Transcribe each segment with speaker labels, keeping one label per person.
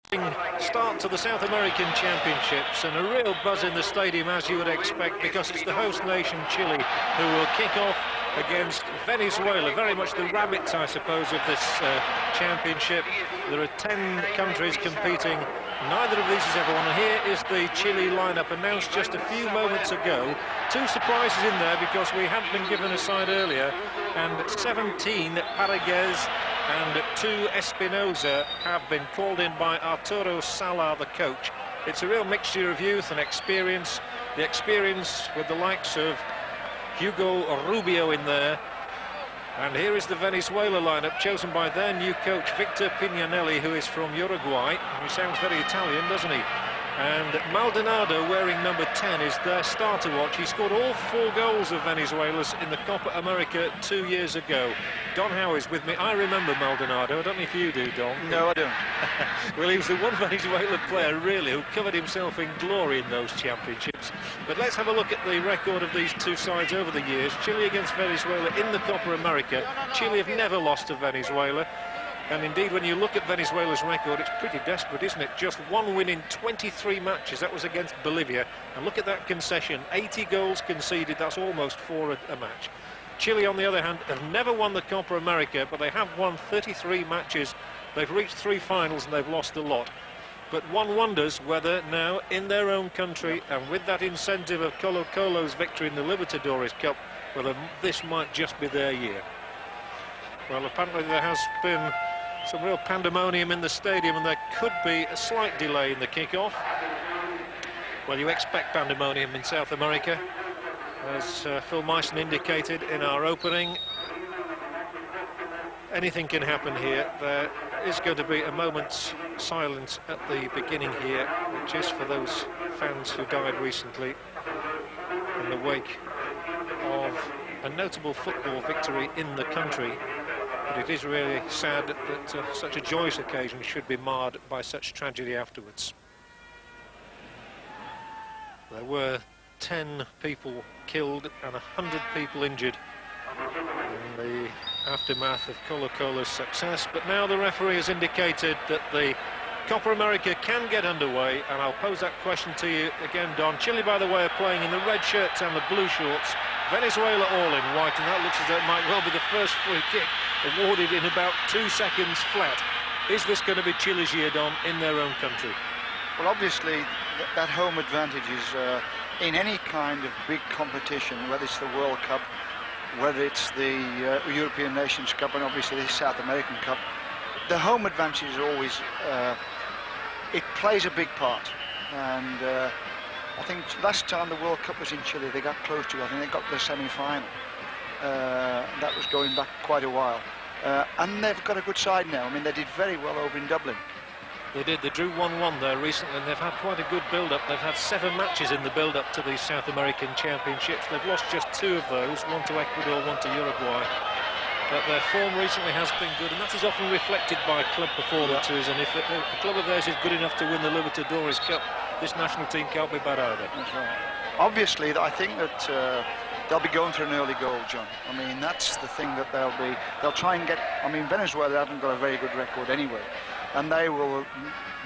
Speaker 1: Start to the South American Championships, and a real buzz in the stadium, as you would expect, because it's the host nation Chile who will kick off against Venezuela, very much the rabbits, I suppose, of this championship. There are 10 countries competing. Neither of these has ever won, and here is the Chile lineup announced just a few moments ago. 2 surprises in there because we hadn't been given a side earlier, and 17 Paragues and 2 Espinosa have been called in by Arturo Salah, the coach. It's a real mixture of youth and experience. The experience with the likes of Hugo Rubio in there. And here is the Venezuela lineup, chosen by their new coach, Victor Pignanelli, who is from Uruguay. He sounds very Italian, doesn't he? And Maldonado, wearing number 10, is their starter watch. He scored all 4 goals of Venezuela's in the Copa América 2 years ago. Don Howe is with me. I remember Maldonado. I don't know if you do, Don.
Speaker 2: No, I don't.
Speaker 1: Well, he was the one Venezuelan player, really, who covered himself in glory in those championships. But let's have a look at the record of these 2 sides over the years. Chile against Venezuela in the Copa América. Chile have never lost to Venezuela. And indeed, when you look at Venezuela's record, it's pretty desperate, isn't it? Just 1 win in 23 matches. That was against Bolivia. And look at that concession. 80 goals conceded. That's almost 4 a match. Chile, on the other hand, have never won the Copa America, but they have won 33 matches. They've reached 3 finals and they've lost a lot. But one wonders whether now, in their own country, and with that incentive of Colo-Colo's victory in the Libertadores Cup, whether this might just be their year. Well, apparently there has been some real pandemonium in the stadium, and there could be a slight delay in the kick-off. Well, you expect pandemonium in South America, as Phil Meissen indicated in our opening. Anything can happen here. There is going to be a moment's silence at the beginning here, which is for those fans who died recently in the wake of a notable football victory in the country. But it is really sad that such a joyous occasion should be marred by such tragedy afterwards. There were 10 people killed and 100 people injured in the aftermath of Colo-Colo's success. But now the referee has indicated that the Copa America can get underway, and I'll pose that question to you again, Don. Chile, by the way, are playing in the red shirts and the blue shorts. Venezuela all in white, and that looks as though it might well be the first free kick awarded in about 2 seconds flat. Is this going to be Chile's year, Don, in their own country?
Speaker 2: Well, obviously, that home advantage is in any kind of big competition, whether it's the World Cup, whether it's the European Nations Cup, and obviously the South American Cup. The home advantage is always, it plays a big part. And I think last time the World Cup was in Chile, they got close to it. I think they got to the semi-final. That was going back quite a while. And they've got a good side now. I mean, they did very well over in Dublin.
Speaker 1: They did. They drew 1-1 there recently, and they've had quite a good build-up. They've had 7 matches in the build-up to these South American Championships. They've lost just 2 of those, 1 to Ecuador, 1 to Uruguay. But their form recently has been good, and that is often reflected by club performances. Yeah. And if a club of theirs is good enough to win the Libertadores Cup, this national team can't be bad either.
Speaker 2: That's right. Obviously, I think that they'll be going for an early goal, John. I mean, that's the thing that they'll try and get. I mean, Venezuela haven't got a very good record anyway, and they will,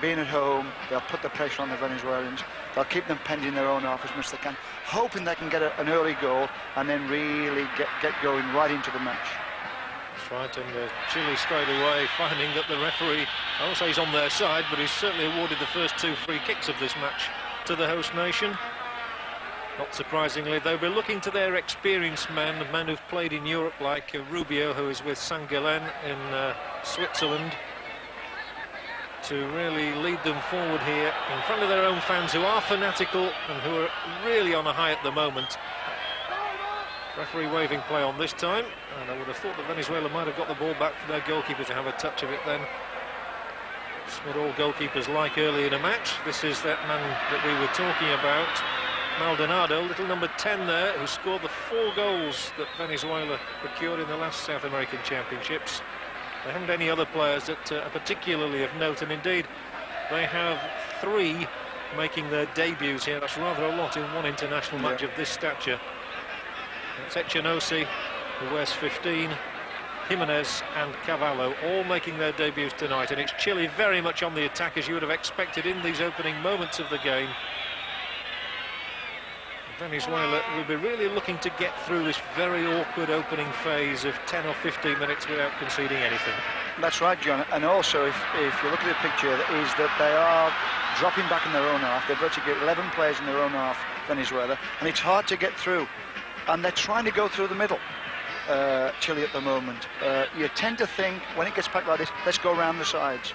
Speaker 2: being at home, they'll put the pressure on the Venezuelans. They'll keep them pending their own half as much as they can, hoping they can get an early goal and then really get going right into the match.
Speaker 1: That's right, and Chile straight away finding that the referee, I won't say he's on their side, but he's certainly awarded the first 2 free kicks of this match to the host nation. Not surprisingly, they'll be looking to their experienced men who've played in Europe, like Rubio, who is with St. Gallen in Switzerland, to really lead them forward here in front of their own fans, who are fanatical and who are really on a high at the moment. Referee waving play on this time, and I would have thought that Venezuela might have got the ball back for their goalkeeper to have a touch of it then. It's what all goalkeepers like early in a match. This is that man that we were talking about, Maldonado, little number 10 there, who scored the 4 goals that Venezuela procured in the last South American Championships. They haven't any other players that are particularly of note, and indeed they have 3 making their debuts here. That's rather a lot in one international match of this stature. It's Echenosi, who wears 15, Jimenez and Cavallo all making their debuts tonight, and it's Chile very much on the attack, as you would have expected in these opening moments of the game. Venezuela will be really looking to get through this very awkward opening phase of 10 or 15 minutes without conceding anything.
Speaker 2: That's right, John. And also, if you look at the picture, is that they are dropping back in their own half. They've virtually got 11 players in their own half, Venezuela, and it's hard to get through. And they're trying to go through the middle, Chile, at the moment. You tend to think, when it gets packed like this, let's go around the sides.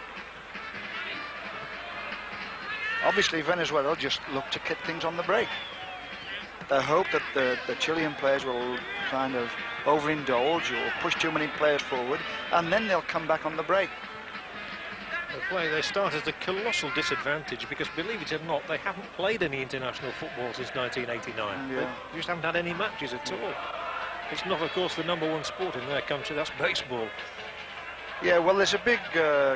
Speaker 2: Obviously, Venezuela will just look to get things on the break. They hope that the Chilean players will kind of overindulge or push too many players forward, and then they'll come back on the break.
Speaker 1: They start at a colossal disadvantage because, believe it or not, they haven't played any international football since 1989.
Speaker 2: Yeah.
Speaker 1: They just haven't had any matches at all. It's not, of course, the #1 sport in their country, that's baseball.
Speaker 2: Yeah, well, there's a big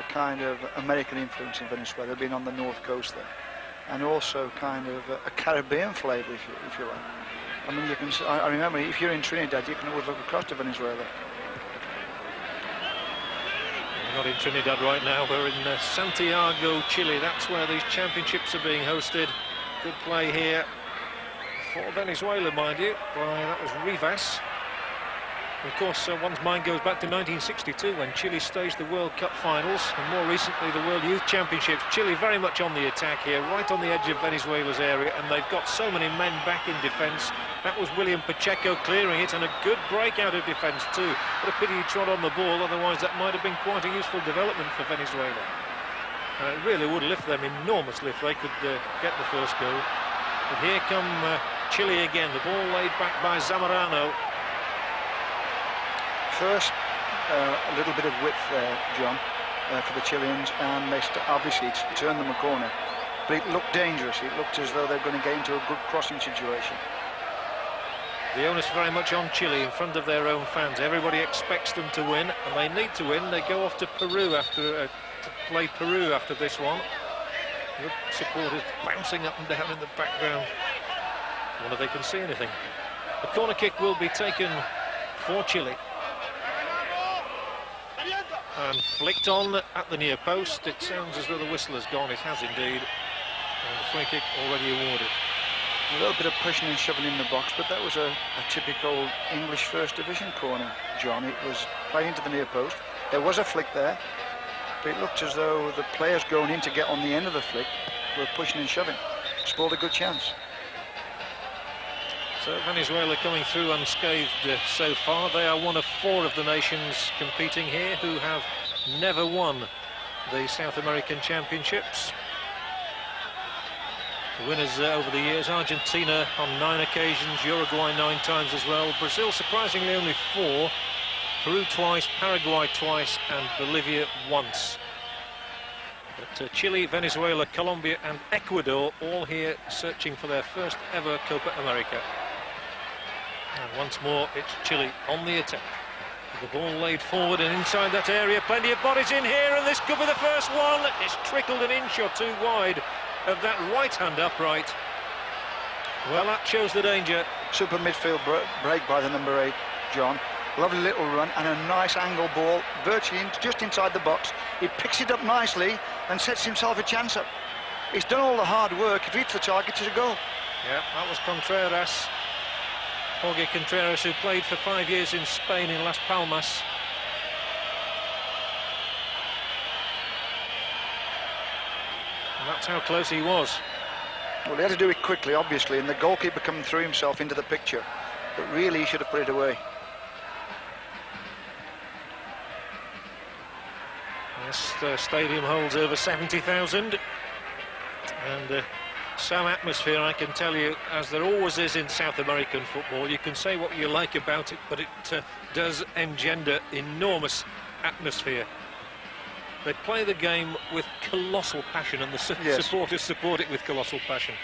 Speaker 2: kind of American influence in Venezuela. They've been on the north coast there. And also kind of a Caribbean flavour, if you like. I mean, you can. I remember, if you're in Trinidad, you can always look across to Venezuela.
Speaker 1: We're not in Trinidad right now, we're in Santiago, Chile. That's where these championships are being hosted. Good play here for Venezuela, mind you. That was Rivas. Of course, one's mind goes back to 1962 when Chile staged the World Cup finals, and more recently the World Youth Championships. Chile very much on the attack here, right on the edge of Venezuela's area, and they've got so many men back in defence. That was William Pacheco clearing it, and a good break out of defence too. What a pity he trod on the ball, otherwise that might have been quite a useful development for Venezuela. It really would lift them enormously if they could get the first goal. But here come Chile again, the ball laid back by Zamorano.
Speaker 2: First, a little bit of width there, John, for the Chileans, and they obviously it's turned them a corner. But it looked dangerous. It looked as though they're going to get into a good crossing situation.
Speaker 1: The onus very much on Chile in front of their own fans. Everybody expects them to win, and they need to win. They go off to Peru to play Peru after this one. Good supporters bouncing up and down in the background. I wonder if they can see anything. The corner kick will be taken for Chile. And flicked on at the near post. It sounds as though the whistle has gone. It has indeed. And the free kick already awarded.
Speaker 2: A little bit of pushing and shoving in the box, but that was a typical English First Division corner, John. It was played into the near post. There was a flick there, but it looked as though the players going in to get on the end of the flick were pushing and shoving. Spoiled a good chance.
Speaker 1: So Venezuela coming through unscathed so far. They are one of 4 of the nations competing here who have never won the South American Championships. The winners over the years: Argentina on 9 occasions, Uruguay 9 times as well, Brazil surprisingly only 4, Peru twice, Paraguay twice, and Bolivia once. But Chile, Venezuela, Colombia and Ecuador all here searching for their first ever Copa America. And once more, it's Chile on the attack. The ball laid forward and inside that area, plenty of bodies in here, and this could be the first one. It's trickled an inch or 2 wide of that right-hand upright. Well, that shows the danger.
Speaker 2: Super midfield break by the number 8, John. Lovely little run and a nice angle ball, virtually just inside the box. He picks it up nicely and sets himself a chance up. He's done all the hard work. If he hits the target, it's a goal.
Speaker 1: Yeah, that was Contreras. Jorge Contreras, who played for 5 years in Spain in Las Palmas. And that's how close he was.
Speaker 2: Well, he had to do it quickly, obviously, and the goalkeeper coming through himself into the picture. But really, he should have put it away.
Speaker 1: This stadium holds over 70,000. And some atmosphere, I can tell you, as there always is in South American football. You can say what you like about it, but it does engender enormous atmosphere. They play the game with colossal passion, and the supporters support it with colossal passion.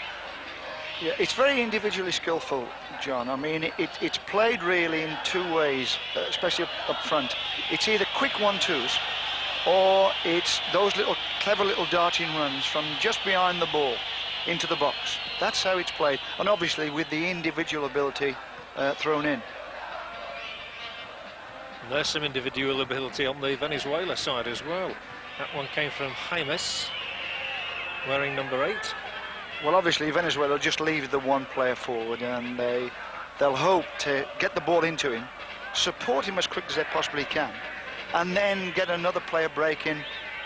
Speaker 2: Yeah, it's very individually skillful, John. I mean, it's played really in 2 ways, especially up front. It's either quick 1-2s, or it's those clever little darting runs from just behind the ball into the box. That's how it's played, and obviously with the individual ability thrown in.
Speaker 1: And there's some individual ability on the Venezuela side as well. That one came from James, wearing number 8.
Speaker 2: Well, obviously Venezuela just leave the one player forward, and they'll hope to get the ball into him, support him as quick as they possibly can, and then get another player breaking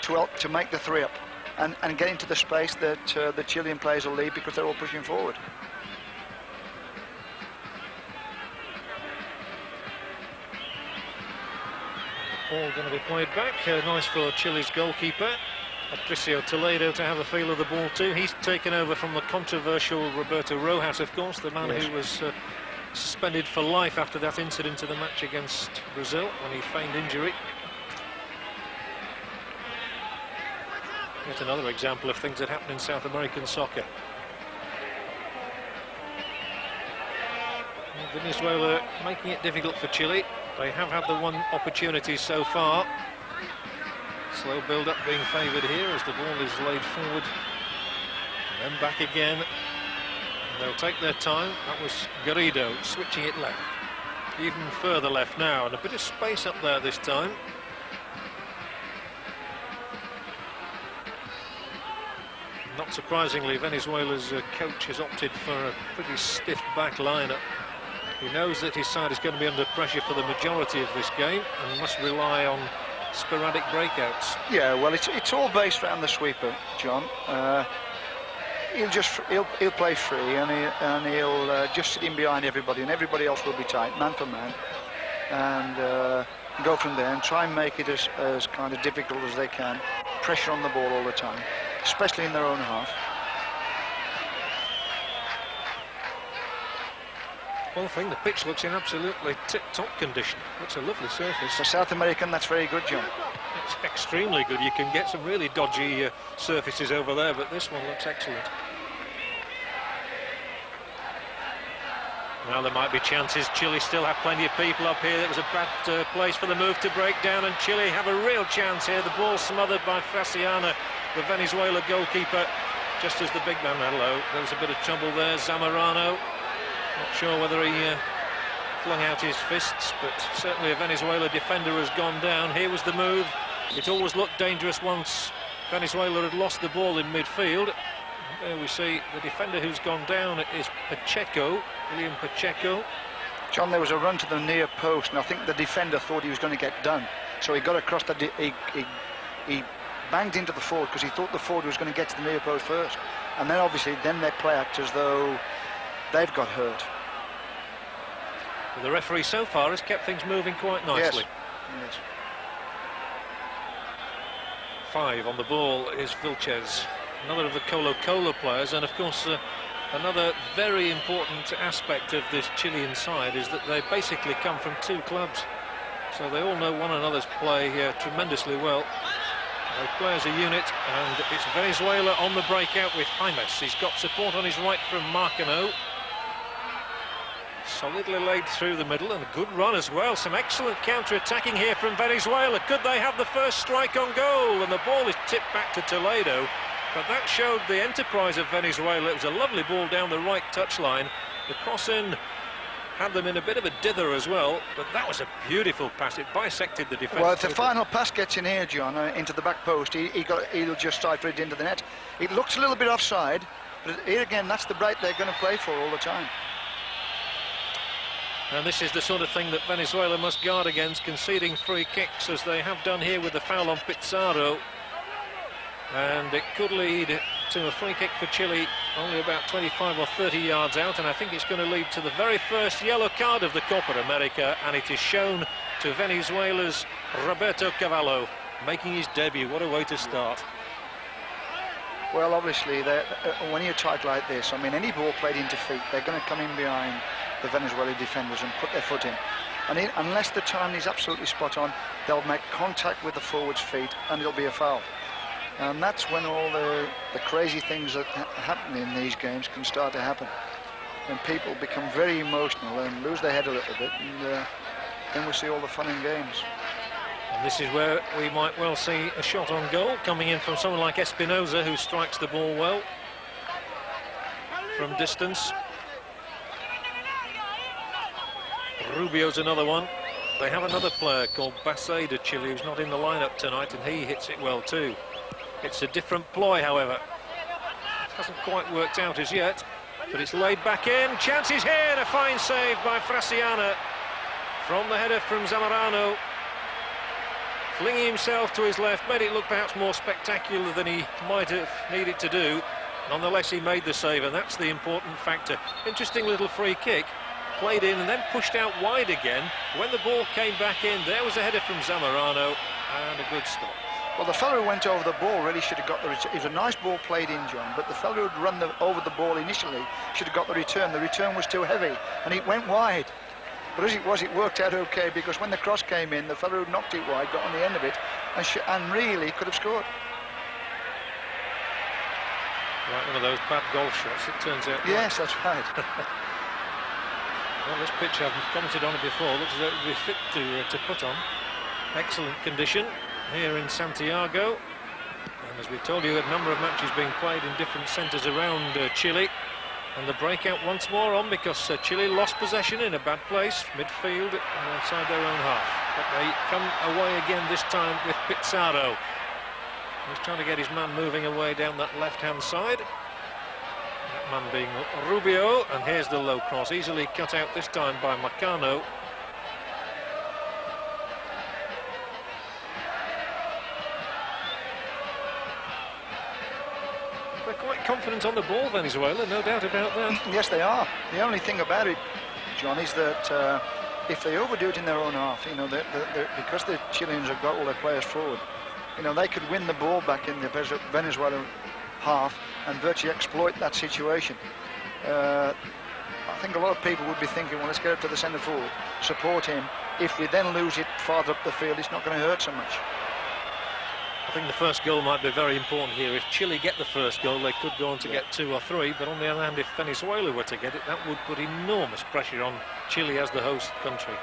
Speaker 2: to make the 3-up and get into the space that the Chilean players will leave, because they're all pushing forward.
Speaker 1: Ball going to be played back. Nice for Chile's goalkeeper, Patricio Toledo, to have a feel of the ball too. He's taken over from the controversial Roberto Rojas, of course, the man who was suspended for life after that incident in the match against Brazil when he feigned injury. Yet another example of things that happen in South American soccer. Venezuela making it difficult for Chile. They have had the one opportunity so far. Slow build-up being favoured here as the ball is laid forward. And then back again. And they'll take their time. That was Garrido switching it left. Even further left now, and a bit of space up there this time. Not surprisingly, Venezuela's coach has opted for a pretty stiff back lineup. He knows that his side is going to be under pressure for the majority of this game and must rely on sporadic breakouts. Yeah, well, it's all based around the sweeper, John. He'll play free, and he'll just sit in behind everybody, and everybody else will be tight, man for man, and go from there and try and make it as kind of difficult as they can. Pressure on the ball all the time, especially in their own half. One thing, the pitch looks in absolutely tip-top condition. Looks a lovely surface. For South American, that's very good, John. It's extremely good. You can get some really dodgy surfaces over there, but this one looks excellent. Now there might be chances. Chile still have plenty of people up here. It was a bad place for the move to break down, and Chile have a real chance here. The ball smothered by Faciana, the Venezuela goalkeeper, just as the big man, hello, there was a bit of trouble there. Zamorano, not sure whether he flung out his fists, but certainly a Venezuela defender has gone down. Here was the move. It always looked dangerous once Venezuela had lost the ball in midfield. There we see the defender who's gone down is Pacheco, William Pacheco. John, there was a run to the near post, and I think the defender thought he was going to get done, so he got across the he banged into the forward because he thought the forward was going to get to the near post first, and then obviously they play act as though they've got hurt. Well, the referee so far has kept things moving quite nicely.
Speaker 2: Yes.
Speaker 1: 5 on the ball is Vilches, another of the Colo-Colo players, and of course another very important aspect of this Chilean side is that they basically come from 2 clubs, so they all know one another's play tremendously well. They play as a unit, and it's Venezuela on the breakout with James. He's got support on his right from Marcano. Solidly laid through the middle, and a good run as well. Some excellent counter-attacking here from Venezuela. Could they have the first strike on goal? And the ball is tipped back to Toledo. But that showed the enterprise of Venezuela. It was a lovely ball down the right touchline. The cross-in had them in a bit of a dither as well, but that was a beautiful pass. It bisected the defence.
Speaker 2: Well, if the final pass gets in here, John, into the back post, he'll just cipher it into the net. It looks a little bit offside, but here again, that's the break they're going to play for all the time.
Speaker 1: And this is the sort of thing that Venezuela must guard against, conceding free kicks, as they have done here with the foul on Pizarro. And it could lead to a free kick for Chile, only about 25 or 30 yards out, and I think it's going to lead to the very first yellow card of the Copa America, and it is shown to Venezuela's Roberto Cavallo, making his debut. What a way to start.
Speaker 2: Well, obviously, when you're tight like this, I mean, any ball played into feet, they're going to come in behind the Venezuelan defenders and put their foot in. And unless the timing is absolutely spot on, they'll make contact with the forward's feet, and it'll be a foul. And that's when all the crazy things that happen in these games can start to happen. When people become very emotional and lose their head a little bit, and then we see all the fun in games.
Speaker 1: And this is where we might well see a shot on goal coming in from someone like Espinosa, who strikes the ball well from distance. Rubio's another one. they have another player called Bassé de Chile who's not in the lineup tonight, and he hits it well too. It's a different ploy, however. It hasn't quite worked out as yet, but it's laid back in. Chances here, and a fine save by Fraciana from the header from Zamorano. Flinging himself to his left, made it look perhaps more spectacular than he might have needed to do. Nonetheless, he made the save, and that's the important factor. Interesting little free kick, played in and then pushed out wide again. When the ball came back in, there was a header from Zamorano, and a good stop.
Speaker 2: Well, the fellow who went over the ball really should have got the return. It was a nice ball played in, John, but the fellow who'd run over the ball initially should have got the return. The return was too heavy, and it went wide. But as it was, it worked out okay, because when the cross came in, the fellow who knocked it wide got on the end of it, and really could have scored.
Speaker 1: Like one of those bad golf shots, it turns out.
Speaker 2: Yes, that's right.
Speaker 1: Well, this pitch, I've commented on it before, looks as though it would be fit to put on. Excellent condition here in Santiago. And as we told you, a number of matches being played in different centres around Chile. And the breakout once more on, because Chile lost possession in a bad place, midfield and outside their own half. But they come away again, this time with Pizarro. He's trying to get his man moving away down that left-hand side. That man being Rubio, and here's the low cross, easily cut out this time by Macano. They're quite confident on the ball, Venezuela, no doubt about that.
Speaker 2: Yes, they are. The only thing about it, John, is that if they overdo it in their own half, you know, because the Chileans have got all their players forward, you know, they could win the ball back in the Venezuelan half and virtually exploit that situation. I think a lot of people would be thinking, well, let's get up to the centre forward, support him. If we then lose it farther up the field, it's not going to hurt so much.
Speaker 1: I think the first goal might be very important here. If Chile get the first goal, they could go on to get 2 or 3, but on the other hand, if Venezuela were to get it, that would put enormous pressure on Chile as the host country.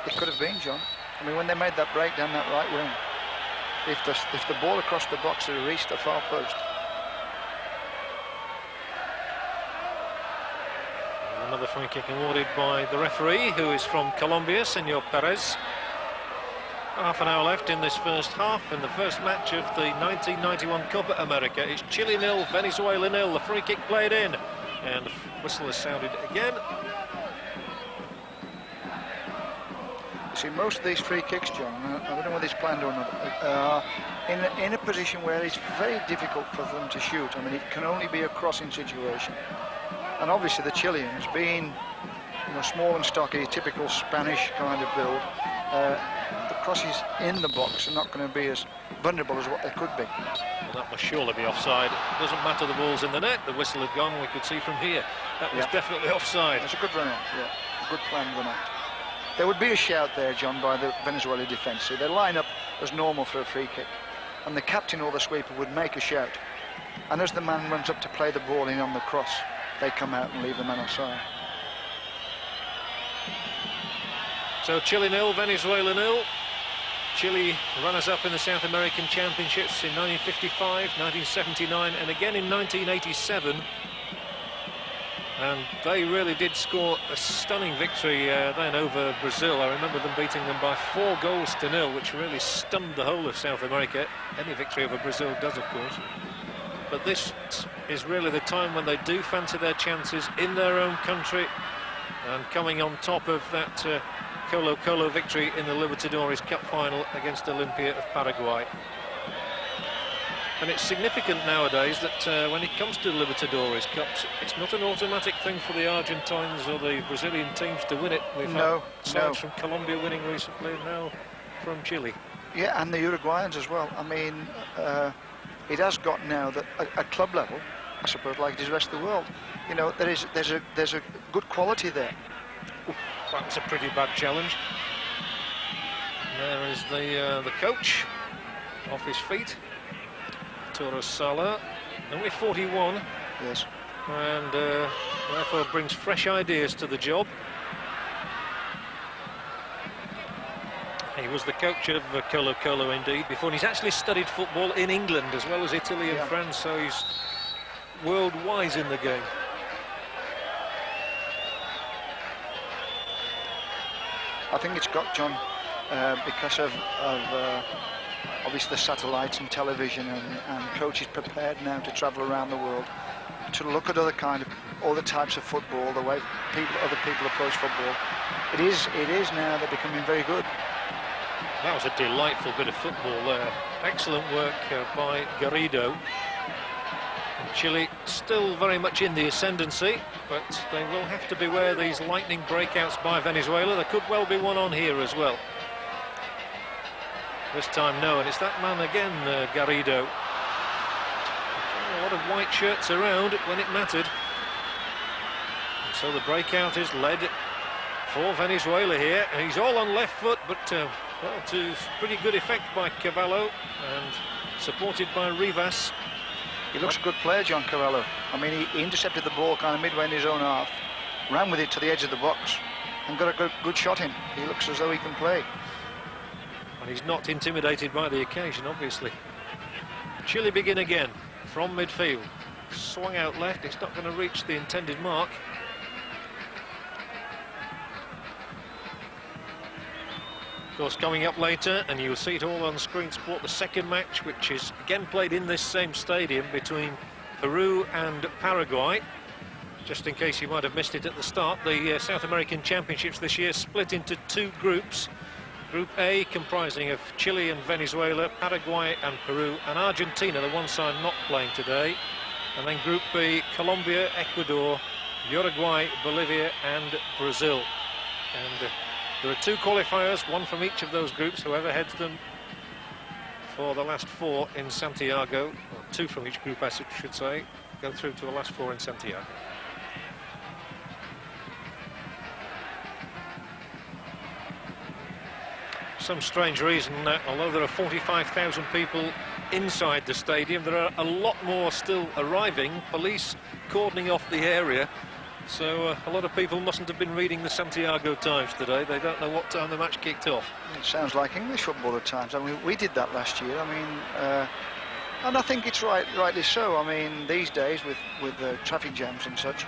Speaker 2: It could have been, John. I mean, when they made that break down that right wing, if the ball across the box had reached the far post.
Speaker 1: Another free kick awarded by the referee, who is from Colombia, Senor Perez. Half an hour left in this first half, in the first match of the 1991 Copa America. It's Chile 0, Venezuela 0. The free kick played in, and the whistle has sounded again.
Speaker 2: You see, most of these free kicks, John, I don't know whether it's planned or not, in a position where it's very difficult for them to shoot. I mean, it can only be a crossing situation. And obviously the Chileans, being, you know, small and stocky, typical Spanish kind of build, the crosses in the box are not going to be as vulnerable as what they could be.
Speaker 1: Well, that must surely be offside. It doesn't matter, the ball's in the net. The whistle had gone, we could see from here. That was definitely offside.
Speaker 2: It's a good run out, yeah. A good planned run out. There would be a shout there, John, by the Venezuela defence. So they line up as normal for a free kick, and the captain or the sweeper would make a shout. And as the man runs up to play the ball in on the cross, they come out and leave the man offside.
Speaker 1: So Chile 0, Venezuela 0. Chile runners-up in the South American Championships in 1955, 1979, and again in 1987. And they really did score a stunning victory then over Brazil. I remember them beating them by 4-0, which really stunned the whole of South America. Any victory over Brazil does, of course. But this is really the time when they do fancy their chances in their own country, and coming on top of that Colo-Colo victory in the Libertadores Cup final against Olimpia of Paraguay. And it's significant nowadays that when it comes to Libertadores Cups, it's not an automatic thing for the Argentines or the Brazilian teams to win it. We've had sides from Colombia winning recently, and now from Chile.
Speaker 2: Yeah, and the Uruguayans as well. I mean, it has got now that at club level, I suppose, like it is the rest of the world, you know, there's a good quality there.
Speaker 1: Ooh, that was a pretty bad challenge. There is the coach off his feet, Torres Sala, only 41.
Speaker 2: Yes.
Speaker 1: And therefore brings fresh ideas to the job. He was the coach of Colo-Colo indeed before, and he's actually studied football in England as well as Italy and France, so he's world-wise in the game.
Speaker 2: I think it's got, John, because of obviously the satellites and television, and coaches prepared now to travel around the world to look at all the types of football, the way other people approach football. It is now they're becoming very good.
Speaker 1: That was a delightful bit of football there. Excellent work by Garrido. Chile still very much in the ascendancy, but they will have to beware these lightning breakouts by Venezuela. There could well be one on here as well. This time no, and it's that man again, Garrido. A lot of white shirts around when it mattered. And so the breakout is led for Venezuela here. And he's all on left foot, but well, to pretty good effect by Cavallo and supported by Rivas.
Speaker 2: He looks a good player, John Cavallo. I mean, he intercepted the ball kind of midway in his own half, ran with it to the edge of the box, and got a good shot in. He looks as though he can play.
Speaker 1: And he's not intimidated by the occasion, obviously. Chile begin again from midfield. Swung out left, it's not going to reach the intended mark. Of course, coming up later, and you'll see it all on Screen Sport, the second match, which is again played in this same stadium between Peru and Paraguay. Just in case you might have missed it at the start, the South American Championships this year split into two groups. Group A comprising of Chile and Venezuela, Paraguay and Peru, and Argentina, the one side not playing today. And then Group B, Colombia, Ecuador, Uruguay, Bolivia and Brazil. And there are two qualifiers, one from each of those groups, whoever heads them for the last four in Santiago. Well, two from each group, I should say, go through to the last four in Santiago. Some strange reason, although there are 45,000 people inside the stadium, there are a lot more still arriving, police cordoning off the area. So a lot of people mustn't have been reading the Santiago Times today. They don't know what time the match kicked off.
Speaker 2: It sounds like English football at times. I mean, we did that last year. I mean, and I think it's rightly so. I mean, these days with traffic jams and such,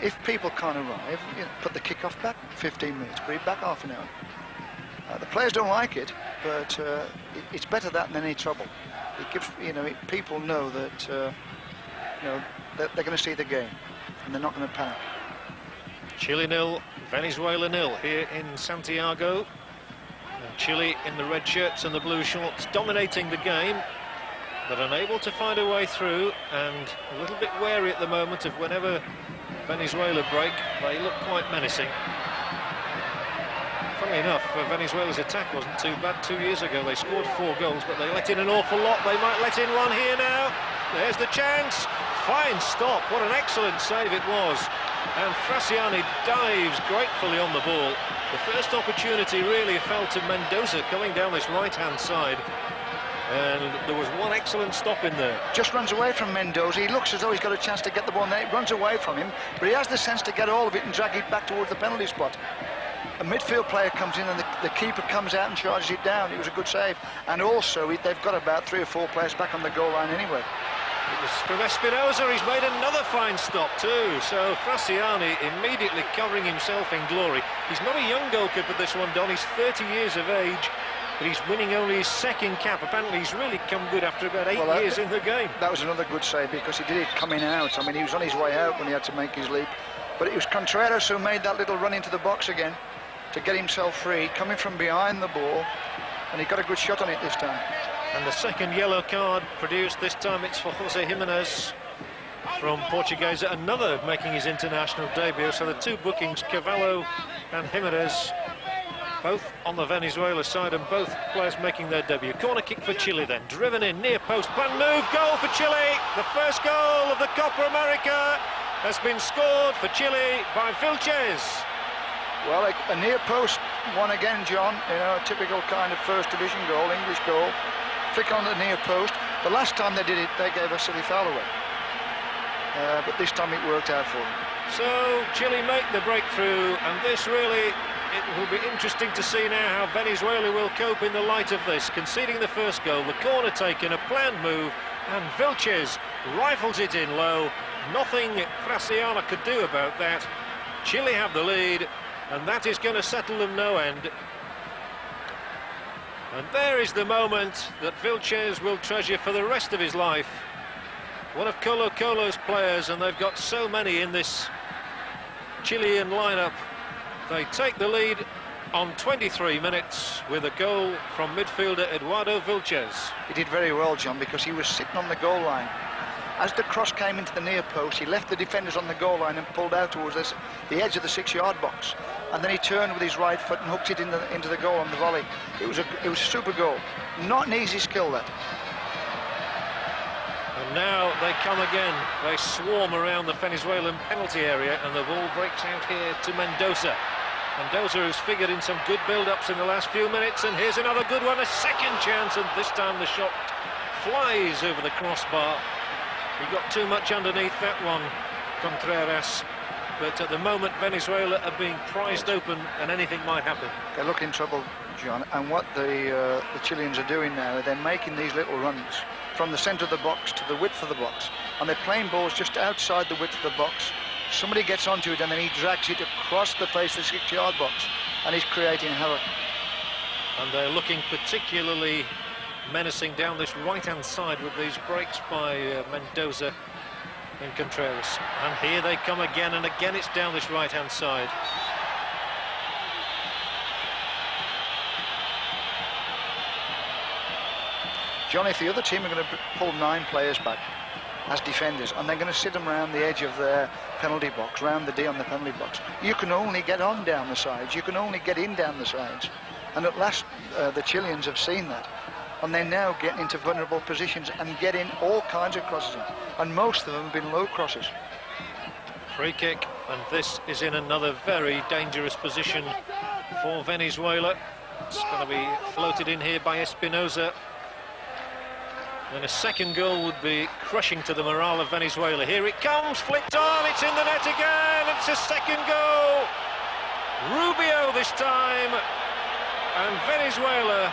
Speaker 2: if people can't arrive, put the kick-off back 15 minutes, put it back half an hour. The players don't like it, but it's better that than any trouble. It gives people know that that they're going to see the game and they're not going to panic.
Speaker 1: Chile 0, Venezuela 0 here in Santiago. And Chile in the red shirts and the blue shorts dominating the game, but unable to find a way through, and a little bit wary at the moment of whenever Venezuela break. They look quite menacing. Funnily enough, Venezuela's attack wasn't too bad 2 years ago. They scored 4 goals, but they let in an awful lot. They might let in one here now. There's the chance. Fine stop. What an excellent save it was. And Frassiani dives gratefully on the ball. The first opportunity really fell to Mendoza coming down this right-hand side. And there was one excellent stop in there.
Speaker 2: Just runs away from Mendoza. He looks as though he's got a chance to get the ball, and then it runs away from him. But he has the sense to get all of it and drag it back towards the penalty spot. A midfield player comes in and the keeper comes out and charges it down. It was a good save. And also, they've got about 3 or 4 players back on the goal line anyway.
Speaker 1: It was from Espinosa. He's made another fine stop too. So Frassiani immediately covering himself in glory. He's not a young goalkeeper, this one, Don. He's 30 years of age, but he's winning only his second cap. Apparently he's really come good after about 8 years in the game.
Speaker 2: That was another good save because he did it coming out. I mean, he was on his way out when he had to make his leap. But it was Contreras who made that little run into the box again to get himself free, coming from behind the ball, and he got a good shot on it this time.
Speaker 1: And the second yellow card produced, this time it's for Jose Jimenez from Portuguesa, another making his international debut. So the two bookings, Cavallo and Jimenez, both on the Venezuela side, and both players making their debut. Corner kick for Chile then, driven in, near post, plan move, goal for Chile. The first goal of the Copa America has been scored for Chile by Vilches.
Speaker 2: Well, a near post one again, John. A typical kind of first division goal, English goal. Flick on the near post. The last time they did it, they gave a silly foul away. But this time it worked out for them.
Speaker 1: So Chile make the breakthrough, and this really, it will be interesting to see now how Venezuela will cope in the light of this. Conceding the first goal, the corner taken, a planned move, and Vilches rifles it in low. Nothing Frassiani could do about that. Chile have the lead, And that is going to settle them no end. And there is the moment that Vilches will treasure for the rest of his life. One of Colo Colo's players, and they've got so many in this Chilean lineup. They take the lead on 23 minutes with a goal from midfielder Eduardo Vilches.
Speaker 2: He did very well, John, because he was sitting on the goal line. As the cross came into the near post, he left the defenders on the goal line and pulled out towards the edge of the 6-yard box. And then he turned with his right foot and hooked it into the goal on the volley. It was a super goal. Not an easy skill, that.
Speaker 1: And now they come again. They swarm around the Venezuelan penalty area, and the ball breaks out here to Mendoza. Mendoza, who's figured in some good build-ups in the last few minutes, and here's another good one, a second chance, and this time the shot flies over the crossbar. He got too much underneath that one, Contreras. But at the moment, Venezuela are being prized open, and anything might happen.
Speaker 2: They look in trouble, John, and what the Chileans are doing now, they're making these little runs from the centre of the box to the width of the box, and they're playing balls just outside the width of the box. Somebody gets onto it, and then he drags it across the face of the 6-yard box, and he's creating havoc.
Speaker 1: And they're looking particularly menacing down this right-hand side with these breaks by Mendoza and Contreras. And here they come again, and again it's down this right-hand side.
Speaker 2: John, if the other team are going to pull 9 players back as defenders, and they're going to sit them around the edge of their penalty box, round the D on the penalty box, you can only get on down the sides, you can only get in down the sides. And at last, the Chileans have seen that, and they're now getting into vulnerable positions and getting all kinds of crosses in, and most of them have been low crosses.
Speaker 1: Free kick, and this is in another very dangerous position for Venezuela. It's going to be floated in here by Espinosa. And a second goal would be crushing to the morale of Venezuela. Here it comes, flicked on, it's in the net again, it's a second goal. Rubio this time, and Venezuela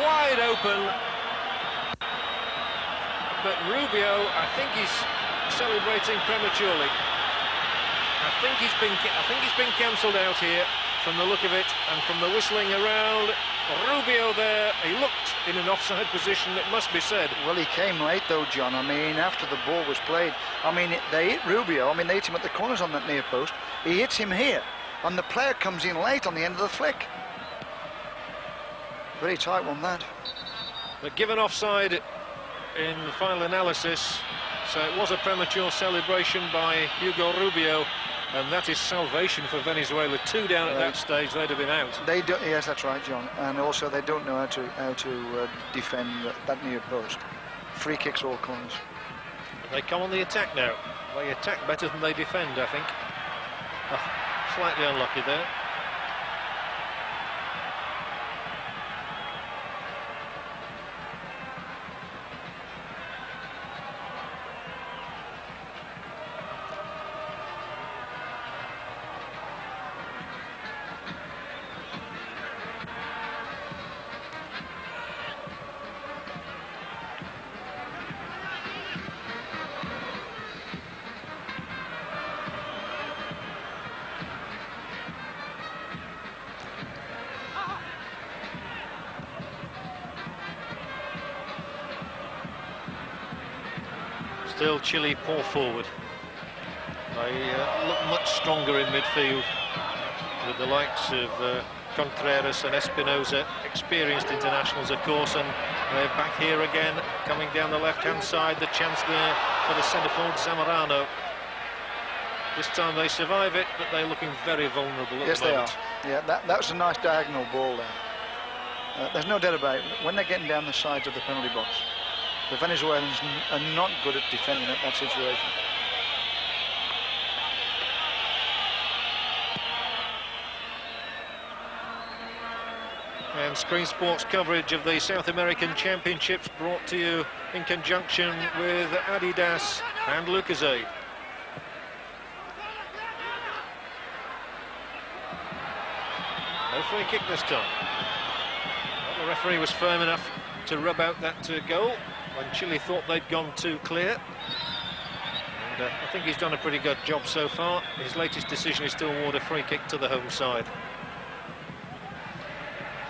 Speaker 1: wide open. But Rubio, I think he's celebrating prematurely. I think he's been cancelled out here from the look of it, and from the whistling around. Rubio there, he looked in an offside position, it must be said.
Speaker 2: Well, he came late though, John. I mean, after the ball was played, I mean, they hit Rubio. I mean, they hit him at the corners on that near post. He hits him here, and the player comes in late on the end of the flick. Very tight one, that.
Speaker 1: But given offside in the final analysis, so it was a premature celebration by Hugo Rubio. And that is salvation for Venezuela. 2 down at that stage, they'd have been out.
Speaker 2: They do, yes, that's right, John. And also they don't know how to defend that near post. Free kicks all corners.
Speaker 1: They come on the attack now. They attack better than they defend, I think. Oh, slightly unlucky there. Still Chile pour forward. They look much stronger in midfield with the likes of Contreras and Espinosa, experienced internationals of course, and they're back here again, coming down the left-hand side. The chance there for the centre-forward Zamorano. This time they survive it, but they're looking very vulnerable at the moment.
Speaker 2: Yes, they are. Yeah, that was a nice diagonal ball there. There's no doubt about it. When they're getting down the sides of the penalty box, the Venezuelans are not good at defending that situation.
Speaker 1: And Screen Sports coverage of the South American Championships brought to you in conjunction with Adidas and Lucozade. No free kick this time. Well, the referee was firm enough to rub out that goal when Chile thought they'd gone too clear. And I think he's done a pretty good job so far. His latest decision is to award a free kick to the home side.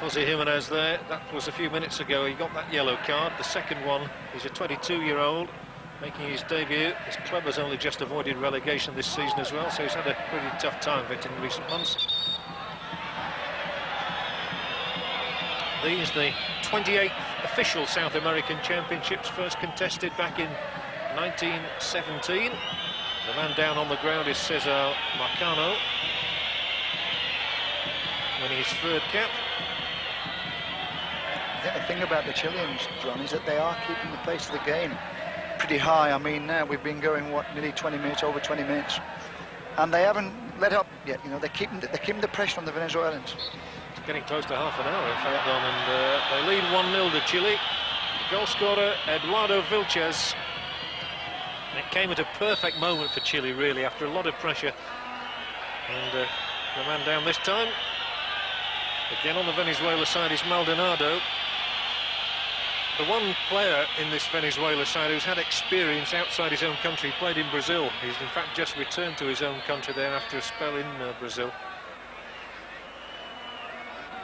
Speaker 1: Jose Jimenez there, that was a few minutes ago, he got that yellow card. The second one, he's a 22-year-old, making his debut. His club has only just avoided relegation this season as well, so he's had a pretty tough time of it in recent months. These the 28th official South American Championships, first contested back in 1917. The man down on the ground is Cesar Marcano, winning his third cap.
Speaker 2: The thing about the Chileans, John, is that they are keeping the pace of the game pretty high. I mean, now we've been going, what, nearly 20 minutes, over 20 minutes, and they haven't let up yet. You know, they're keeping the pressure on the Venezuelans.
Speaker 1: It's getting close to half an hour, in fact, Don, and they lead 1-0 to Chile. The goal scorer, Eduardo Vilches. It came at a perfect moment for Chile, really, after a lot of pressure. And the man down this time, again on the Venezuela side, is Maldonado. The one player in this Venezuela side who's had experience outside his own country, played in Brazil. He's in fact just returned to his own country there after a spell in Brazil.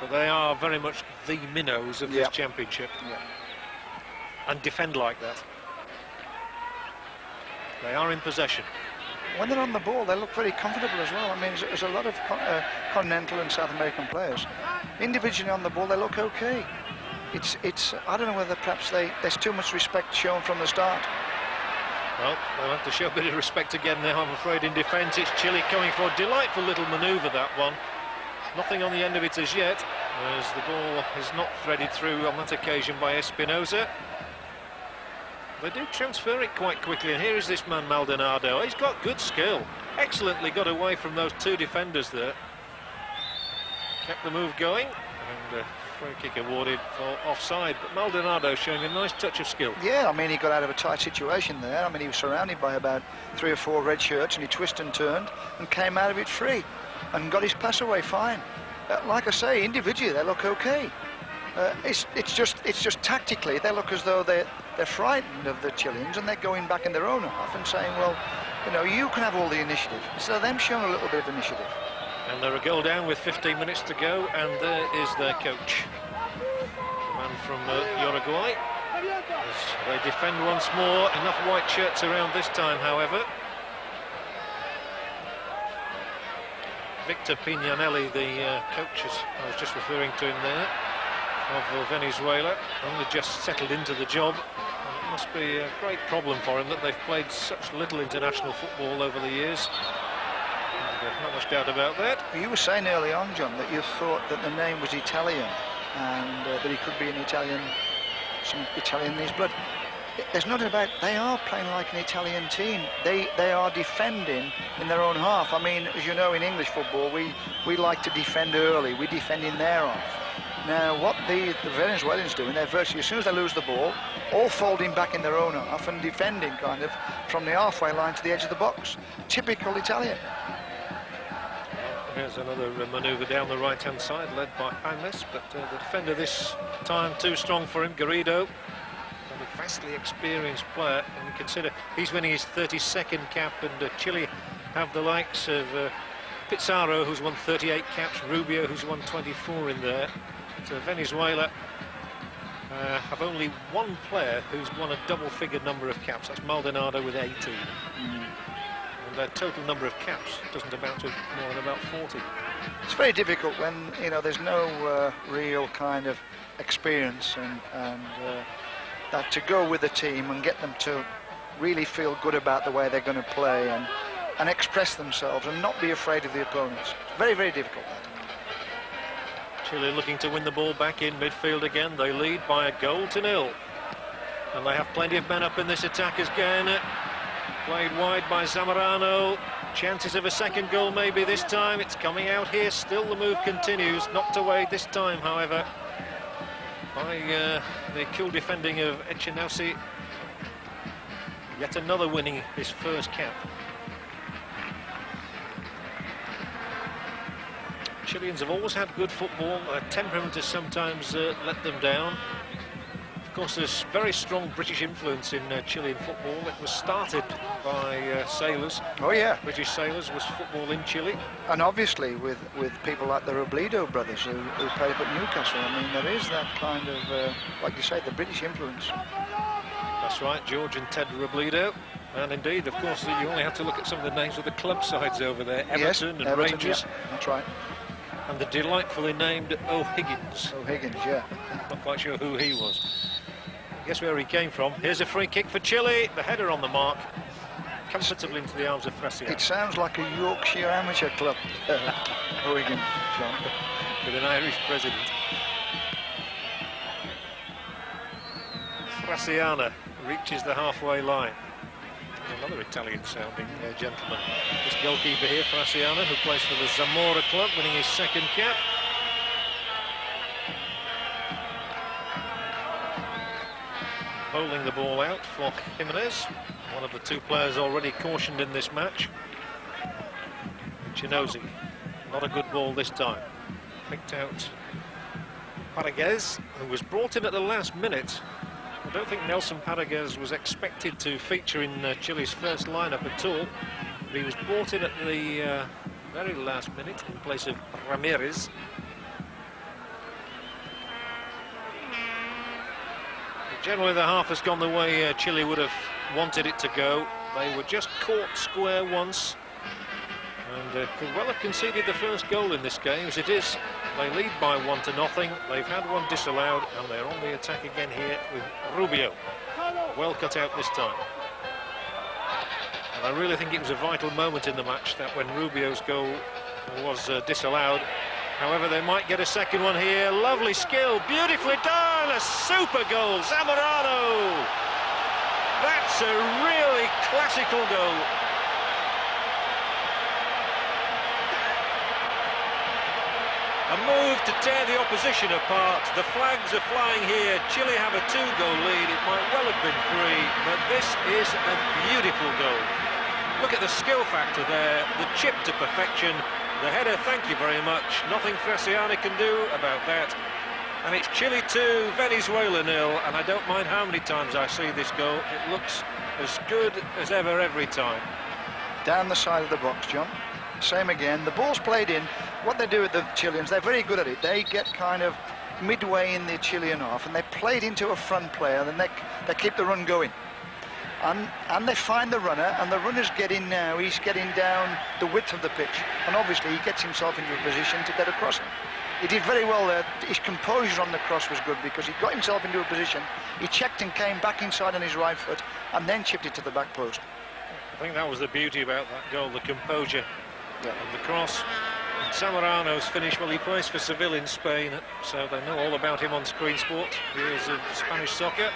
Speaker 1: But they are very much the minnows of this championship. And defend like that. They are in possession.
Speaker 2: When they're on the ball, they look very comfortable as well. I mean, there's a lot of continental and South American players. Individually on the ball, they look okay. It's I don't know whether perhaps there's too much respect shown from the start.
Speaker 1: Well, they'll have to show a bit of respect again now, I'm afraid, in defence. It's Chile coming for a delightful little manoeuvre, that one. Nothing on the end of it as yet, as the ball is not threaded through on that occasion by Espinosa. They do transfer it quite quickly, and here is this man Maldonado. He's got good skill. Excellently got away from those two defenders there. Kept the move going, and free kick awarded for offside. But Maldonado showing a nice touch of skill. Yeah,
Speaker 2: I mean, he got out of a tight situation there. I mean, he was surrounded by about 3 or 4 red shirts, and he twisted and turned and came out of it free and got his pass away fine. Like I say, individually they look okay. It's just tactically they look as though they're frightened of the Chileans, and they're going back in their own half and saying, well, you know, you can have all the initiative. So them showing a little bit of initiative.
Speaker 1: And they're a goal down with 15 minutes to go, and there is their coach, the man from Uruguay. As they defend once more, enough white shirts around this time, however. Victor Pignanelli, the coach, as I was just referring to him there, of Venezuela, only just settled into the job. And it must be a great problem for him that they've played such little international football over the years. And, not much doubt about that.
Speaker 2: You were saying early on, John, that you thought that the name was Italian and that he could be an Italian, some Italian in his blood. There's nothing about, they are playing like an Italian team. They are defending in their own half. I mean, as you know, in English football, we like to defend early. We defend in their half. Now, what the Venezuelans doing, they're virtually, as soon as they lose the ball, all folding back in their own half and defending kind of from the halfway line to the edge of the box. Typical Italian.
Speaker 1: Here's another manoeuvre down the right-hand side, led by James, but the defender this time too strong for him, Garrido. A vastly experienced player, and you consider he's winning his 32nd cap, and Chile have the likes of Pizarro, who's won 38 caps, Rubio, who's won 24 in there. So Venezuela have only one player who's won a double-figured number of caps. That's Maldonado with 18. And their total number of caps doesn't amount to more than about 40.
Speaker 2: It's very difficult when, you know, there's no real kind of experience and that to go with the team and get them to really feel good about the way they're going to play and express themselves and not be afraid of the opponents. It's very, very difficult.
Speaker 1: Chile looking to win the ball back in midfield again. They lead by 1-0. And they have plenty of men up in this attack again. Played wide by Zamorano. Chances of a second goal maybe this time. It's coming out here. Still the move continues. Knocked away this time, however, by the cool defending of Echinausi. Yet another winning his first cap. Chileans have always had good football. Their temperament has sometimes let them down. Of course, there's very strong British influence in Chilean football. It was started by sailors.
Speaker 2: Oh yeah,
Speaker 1: British sailors was football in Chile.
Speaker 2: and obviously with people like the Robledo brothers who played up at Newcastle. I mean, there is that kind of, like you say, the British influence.
Speaker 1: That's right, George and Ted Robledo. And indeed, of course, you only have to look at some of the names of the club sides over there. Everton and Rangers.
Speaker 2: Yeah, that's right.
Speaker 1: And the delightfully named O'Higgins.
Speaker 2: O'Higgins, yeah.
Speaker 1: Not quite sure who he was. Guess where he came from. Here's a free kick for Chile. The header on the mark. Comfortably into the arms of Fraciano.
Speaker 2: It sounds like a Yorkshire amateur club. O'Higgins, John.
Speaker 1: With an Irish president. Fraciano reaches the halfway line. Another Italian-sounding gentleman. This goalkeeper here, Fraciano, who plays for the Zamora club, winning his second cap. Bowling the ball out for Jimenez, one of the two players already cautioned in this match. Chinozi, not a good ball this time. Picked out Paraguez, who was brought in at the last minute. I don't think Nelson Paraguez was expected to feature in Chile's first lineup at all. But he was brought in at the very last minute in place of Ramirez. Generally, the half has gone the way Chile would have wanted it to go. They were just caught square once and could well have conceded the first goal in this game. As it is, they lead by 1-0. They've had one disallowed, and they're on the attack again here with Rubio. Well cut out this time. And I really think it was a vital moment in the match that when Rubio's goal was disallowed. However, they might get a second one here. Lovely skill, beautifully done, a super goal, Zamorano. That's a really classical goal. A move to tear the opposition apart. The flags are flying here. Chile have a 2-goal lead. It might well have been 3, but this is a beautiful goal. Look at the skill factor there, the chip to perfection. The header, thank you very much. Nothing Fraciano can do about that. And it's Chile 2, Venezuela 0, and I don't mind how many times I see this goal. It looks as good as ever every time.
Speaker 2: Down the side of the box, John. Same again. The ball's played in. What they do with the Chileans, they're very good at it. They get kind of midway in the Chilean half, and they play it into a front player, then they keep the run going. And they find the runner, and the runner's getting now. He's getting down the width of the pitch, and obviously he gets himself into a position to get across it. He did very well there. His composure on the cross was good because he got himself into a position. He checked and came back inside on his right foot, and then chipped it to the back post.
Speaker 1: I think that was the beauty about that goal, the composure of the cross. And Zamorano's finish, well, he plays for Seville in Spain, so they know all about him on Screen Sport, viewers of Spanish soccer.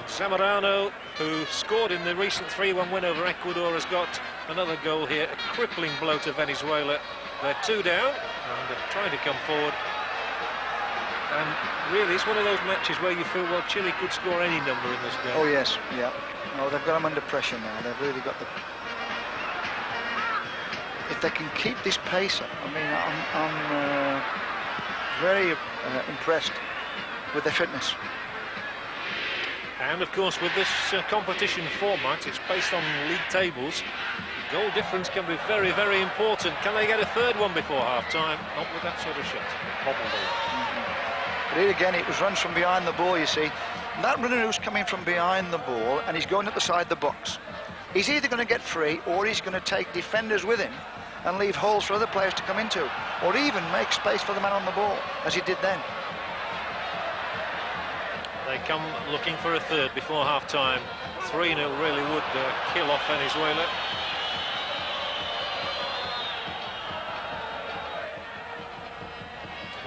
Speaker 1: Zamorano, who scored in the recent 3-1 win over Ecuador, has got another goal here, a crippling blow to Venezuela. They're 2 down, and they're trying to come forward. And really, it's one of those matches where you feel, well, Chile could score any number in this game.
Speaker 2: Oh, yes, yeah. No, they've got them under pressure now. They've really got the... If they can keep this pace up, I mean, I'm very impressed with their fitness.
Speaker 1: And of course, with this competition format, it's based on league tables. Goal difference can be very, very important. Can they get a third one before half-time? Not with that sort of shot.
Speaker 2: But here again, it was runs from behind the ball, you see. That runner who's coming from behind the ball and he's going at the side of the box. He's either going to get free or he's going to take defenders with him and leave holes for other players to come into, or even make space for the man on the ball, as he did then.
Speaker 1: They come looking for a third before half-time. 3-0 really would kill off Venezuela.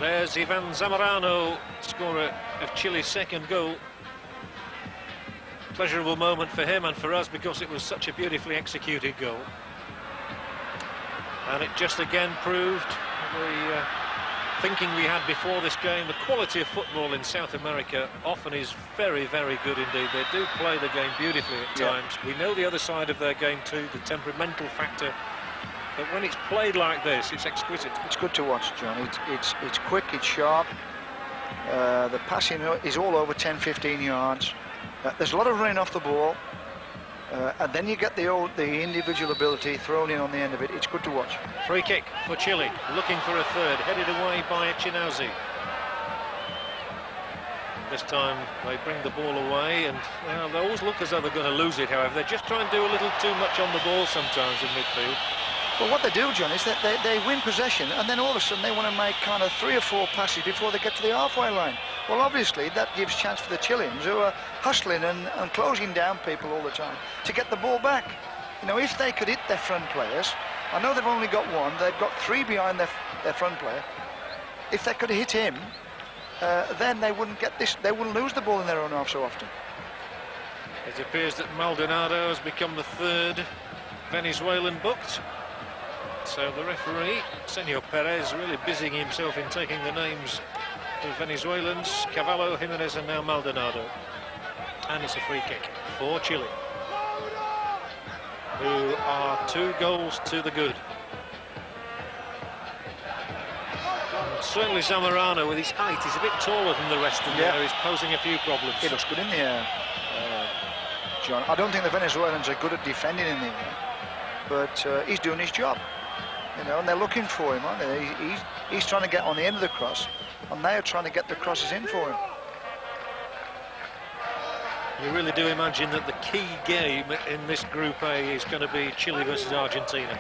Speaker 1: There's Ivan Zamorano, scorer of Chile's second goal. Pleasurable moment for him and for us because it was such a beautifully executed goal. And it just again proved the thinking we had before this game. The quality of football in South America often is very, very good indeed. They do play the game beautifully at times. We know the other side of their game too, the temperamental factor. But when it's played like this, it's exquisite.
Speaker 2: It's good to watch, John. It's quick, it's sharp, The passing is all over 10-15 yards. There's a lot of running off the ball. And then you get the individual ability thrown in on the end of it. It's good to watch.
Speaker 1: Free kick for Chile, looking for a third, headed away by Chinazi. This time they bring the ball away, and well, they always look as though they're going to lose it. However, they just try and do a little too much on the ball sometimes in midfield.
Speaker 2: Well, what they do, John, is that they win possession, and then all of a sudden they want to make kind of 3 or 4 passes before they get to the halfway line. Well, obviously that gives chance for the Chileans, who are hustling and closing down people all the time, to get the ball back. You know, if they could hit their front players, I know they've only got 1, they've got 3 behind their front player. If they could hit him, then they wouldn't get this. They wouldn't lose the ball in their own half so often.
Speaker 1: It appears that Maldonado has become the 3rd Venezuelan booked. So the referee, Senor Perez, really busying himself in taking the names of Venezuelans, Cavallo, Jimenez and now Maldonado. And it's a free kick for Chile, who are 2 goals to the good. And certainly Zamorano, with his height, he's a bit taller than the rest of the air. He's posing a few problems.
Speaker 2: He looks good in the air, John. I don't think the Venezuelans are good at defending in the air, but he's doing his job. You know, and they're looking for him, aren't they? He's trying to get on the end of the cross, and they are trying to get the crosses in for him.
Speaker 1: You really do imagine that the key game in this Group A is going to be Chile versus Argentina.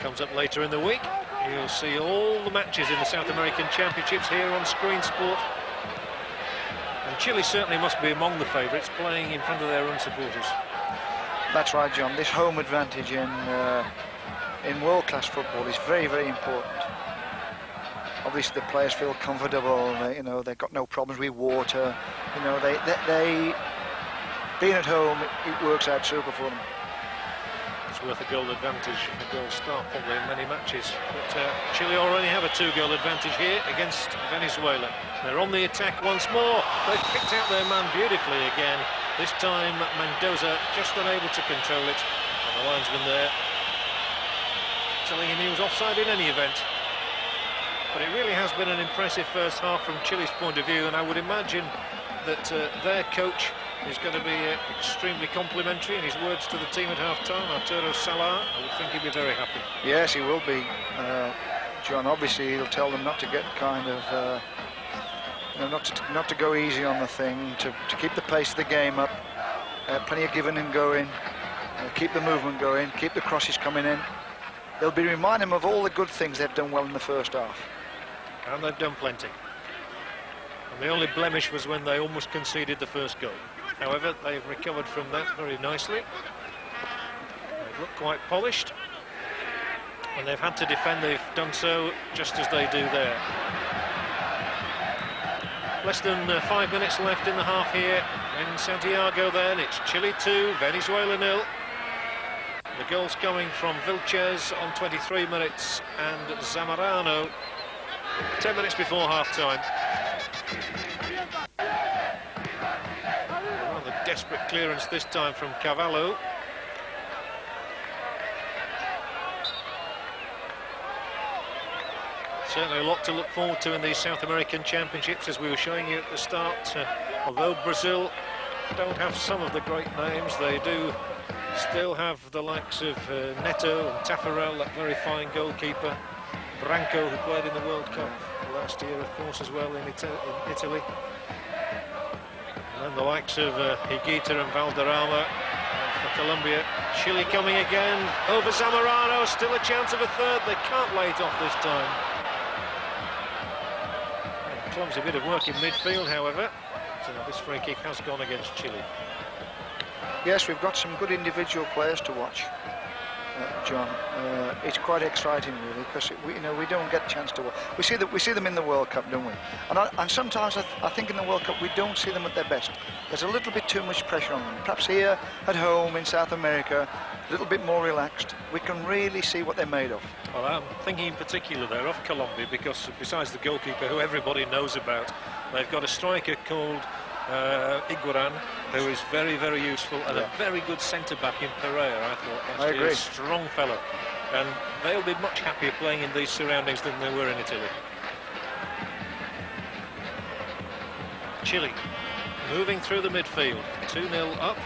Speaker 1: Comes up later in the week. You'll see all the matches in the South American Championships here on Screen Sport. And Chile certainly must be among the favourites, playing in front of their own supporters.
Speaker 2: That's right, John. This home advantage in world-class football is very, very important. Obviously, the players feel comfortable. You know, they've got no problems with water. You know, they being at home, it works out super for them.
Speaker 1: It's worth a goal advantage, a goal start probably in many matches. But Chile already have a 2-goal advantage here against Venezuela. They're on the attack once more. They've picked out their man beautifully again. This time Mendoza just unable to control it. And the linesman there telling him he was offside in any event. But it really has been an impressive first half from Chile's point of view, and I would imagine that their coach is going to be extremely complimentary in his words to the team at half-time. Arturo Salah, I would think he'd be very happy.
Speaker 2: Yes, he will be, John. Obviously, he'll tell them not to get kind of, you know, not to go easy on the thing, to keep the pace of the game up, plenty of giving and going, keep the movement going, keep the crosses coming in. They'll be reminding them of all the good things they've done well in the first half.
Speaker 1: And they've done plenty. And the only blemish was when they almost conceded the first goal. However, they've recovered from that very nicely. They look quite polished. When they've had to defend, they've done so just as they do there. Less than 5 minutes left in the half here in Santiago then. It's Chile 2, Venezuela 0. The goals coming from Vilches on 23 minutes and Zamorano 10 minutes before half-time. Rather desperate clearance this time from Cavallo. Certainly a lot to look forward to in these South American Championships, as we were showing you at the start. Although Brazil don't have some of the great names, they do still have the likes of Neto and Taffarel, that very fine goalkeeper. Branco, who played in the World Cup last year, of course, as well in Italy. And then the likes of Higuita and Valderrama for Colombia. Chile coming again over Zamorano, still a chance of a third. They can't lay it off this time. Clumsy bit of work in midfield, however. So this free kick has gone against Chile.
Speaker 2: Yes, we've got some good individual players to watch, John. It's quite exciting, really, because we don't get a chance to watch. We see them in the World Cup, don't we? And sometimes I think in the World Cup we don't see them at their best. There's a little bit too much pressure on them. Perhaps here at home in South America, a little bit more relaxed. We can really see what they're made of.
Speaker 1: Well, I'm thinking in particular there of Colombia, because besides the goalkeeper, who everybody knows about, they've got a striker called Iguaran, who is very, very useful, and a very good centre-back in Pereira, I thought.
Speaker 2: I agree.
Speaker 1: A strong fellow. And they'll be much happier playing in these surroundings than they were in Italy. Chile moving through the midfield, 2-0 up.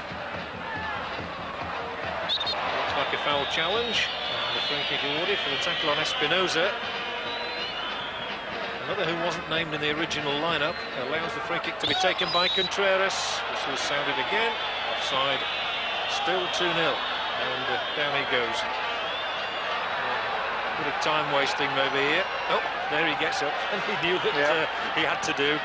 Speaker 1: Looks like a foul challenge. And the free kick awarded for the tackle on Espinosa. Another who wasn't named in the original lineup allows the free kick to be taken by Contreras. This was sounded again. Offside. Still 2-0. And down he goes. A bit of time wasting maybe here. Oh, there he gets up. And he knew that he had to do.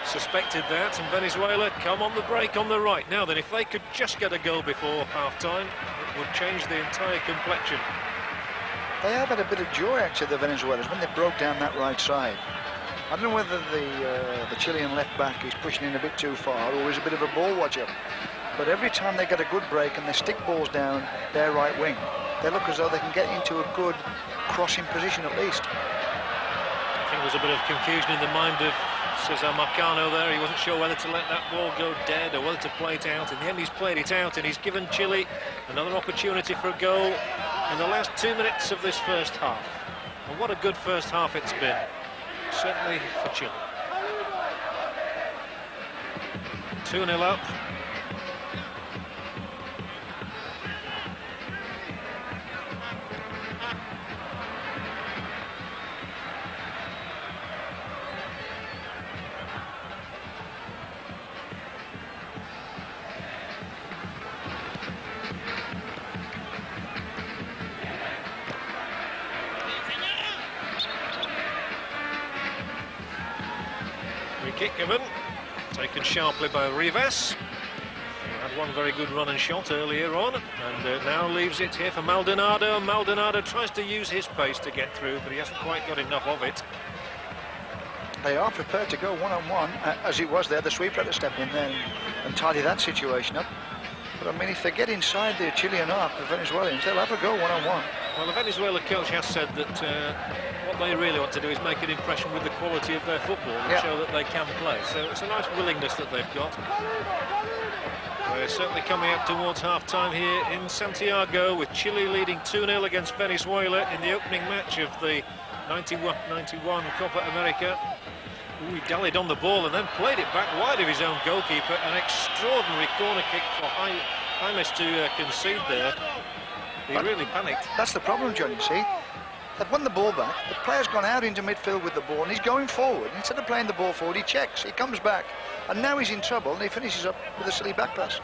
Speaker 1: Suspected that. And Venezuela come on the break on the right. Now then, if they could just get a goal before half-time, it would change the entire complexion.
Speaker 2: They have had a bit of joy, actually, the Venezuelans, when they broke down that right side. I don't know whether the Chilean left-back is pushing in a bit too far or is a bit of a ball watcher. But every time they get a good break and they stick balls down their right wing, they look as though they can get into a good crossing position at least.
Speaker 1: I think there's a bit of confusion in the mind of Cesar Marcano there. He wasn't sure whether to let that ball go dead or whether to play it out. In the end, he's played it out, and he's given Chile another opportunity for a goal in the last 2 minutes of this first half. And what a good first half it's been, certainly for Chile. 2-0 up. Kick given, taken sharply by Rivas. He had one very good run and shot earlier on, and now leaves it here for Maldonado. Maldonado tries to use his pace to get through, but he hasn't quite got enough of it.
Speaker 2: They are prepared to go one-on-one, as it was there. The sweeper had to step in there and tidy that situation up. But I mean, if they get inside the Chilean half, the Venezuelans, they'll have a go one-on-one.
Speaker 1: Well, the Venezuela coach has said that what they really want to do is make an impression with the quality of their football and show that they can play. So it's a nice willingness that they've got. We're certainly coming up towards half-time here in Santiago, with Chile leading 2-0 against Venezuela in the opening match of the 91 Copa America. Ooh, he dallied on the ball and then played it back wide of his own goalkeeper. An extraordinary corner kick for Jaimes to concede there. He really panicked.
Speaker 2: That's the problem, John, you see. They've won the ball back, the player's gone out into midfield with the ball and he's going forward. Instead of playing the ball forward, he checks, he comes back, and now he's in trouble and he finishes up with a silly back pass.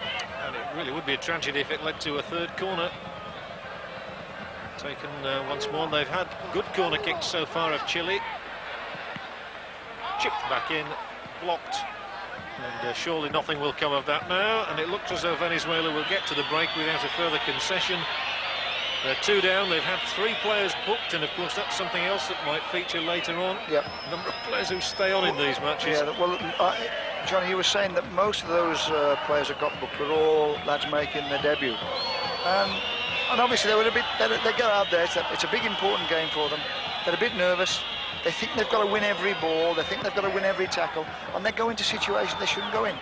Speaker 1: And it really would be a tragedy if it led to a third corner. Taken once more. They've had good corner kicks so far of Chile. Chipped back in, blocked, and surely nothing will come of that now, and it looks as though Venezuela will get to the break without a further concession. They're 2 down, they've had 3 players booked, and of course that's something else that might feature later on.
Speaker 2: Yep.
Speaker 1: Number of players who stay on in these matches.
Speaker 2: Yeah, well, Johnny, you were saying that most of those players that got booked were all lads making their debut. And obviously they were they go out there, it's a big important game for them. They're a bit nervous. They think they've got to win every ball, they think they've got to win every tackle, and they go into situations they shouldn't go in.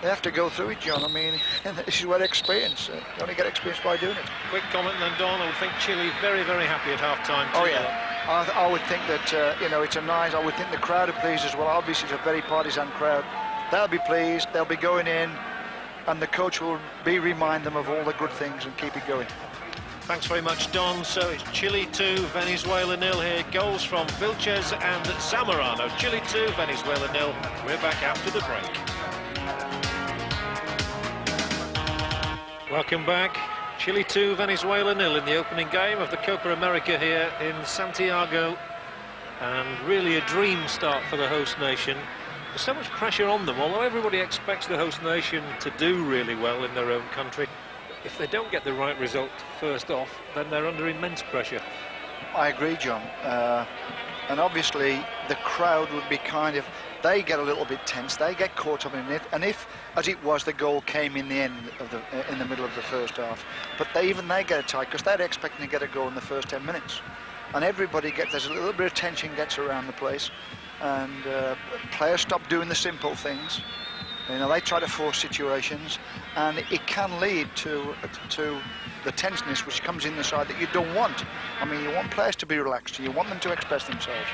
Speaker 2: They have to go through it, John. I mean, this is where experience. You only get experience by doing it.
Speaker 1: Quick comment then, Don. I would think Chile very, very happy at half-time.
Speaker 2: Oh, yeah. I would think that, you know, it's a nice... I would think the crowd are pleased as well. Obviously, it's a very partisan crowd. They'll be pleased. They'll be going in, and the coach will remind them of all the good things and keep it going.
Speaker 1: Thanks very much, Don. So it's Chile 2, Venezuela 0 here. Goals from Vilches and Zamorano. Chile 2, Venezuela 0. We're back after the break. Welcome back. Chile 2, Venezuela 0 in the opening game of the Copa America here in Santiago. And really a dream start for the host nation. There's so much pressure on them, although everybody expects the host nation to do really well in their own country. If they don't get the right result first off, then they're under immense pressure.
Speaker 2: I agree, John. And obviously the crowd would be kind of... They get a little bit tense, they get caught up in it, and if, as it was, the goal came in the end of in the middle of the first half, but they get it tight because they're expecting to get a goal in the first 10 minutes, and everybody there's a little bit of tension gets around the place, and players stop doing the simple things. You know, they try to force situations, and it can lead to the tenseness which comes in the side that you don't want. I mean, you want players to be relaxed, you want them to express themselves.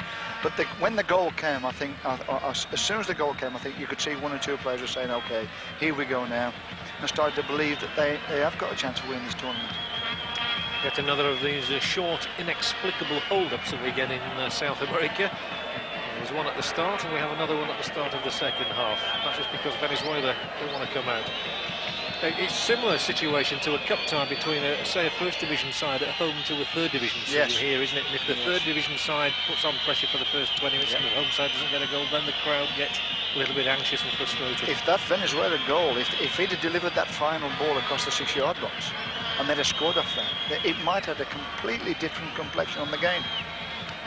Speaker 2: But when the goal came, I think, as soon as the goal came, I think you could see one or two players were saying, okay, here we go now, and started to believe that they have got a chance of winning this tournament.
Speaker 1: Yet another of these short, inexplicable hold-ups that we get in South America. There's one at the start, and we have another one at the start of the second half. That's just because Venezuela don't want to come out. It's a similar situation to a cup tie between, say, a first division side at home to a third division side here, isn't it? And if the third division side puts on pressure for the first 20 minutes and the home side doesn't get a goal, then the crowd gets a little bit anxious and frustrated.
Speaker 2: If that Venezuela goal, if he'd have delivered that final ball across the 6-yard box and they'd have scored off that, it might have a completely different complexion on the game.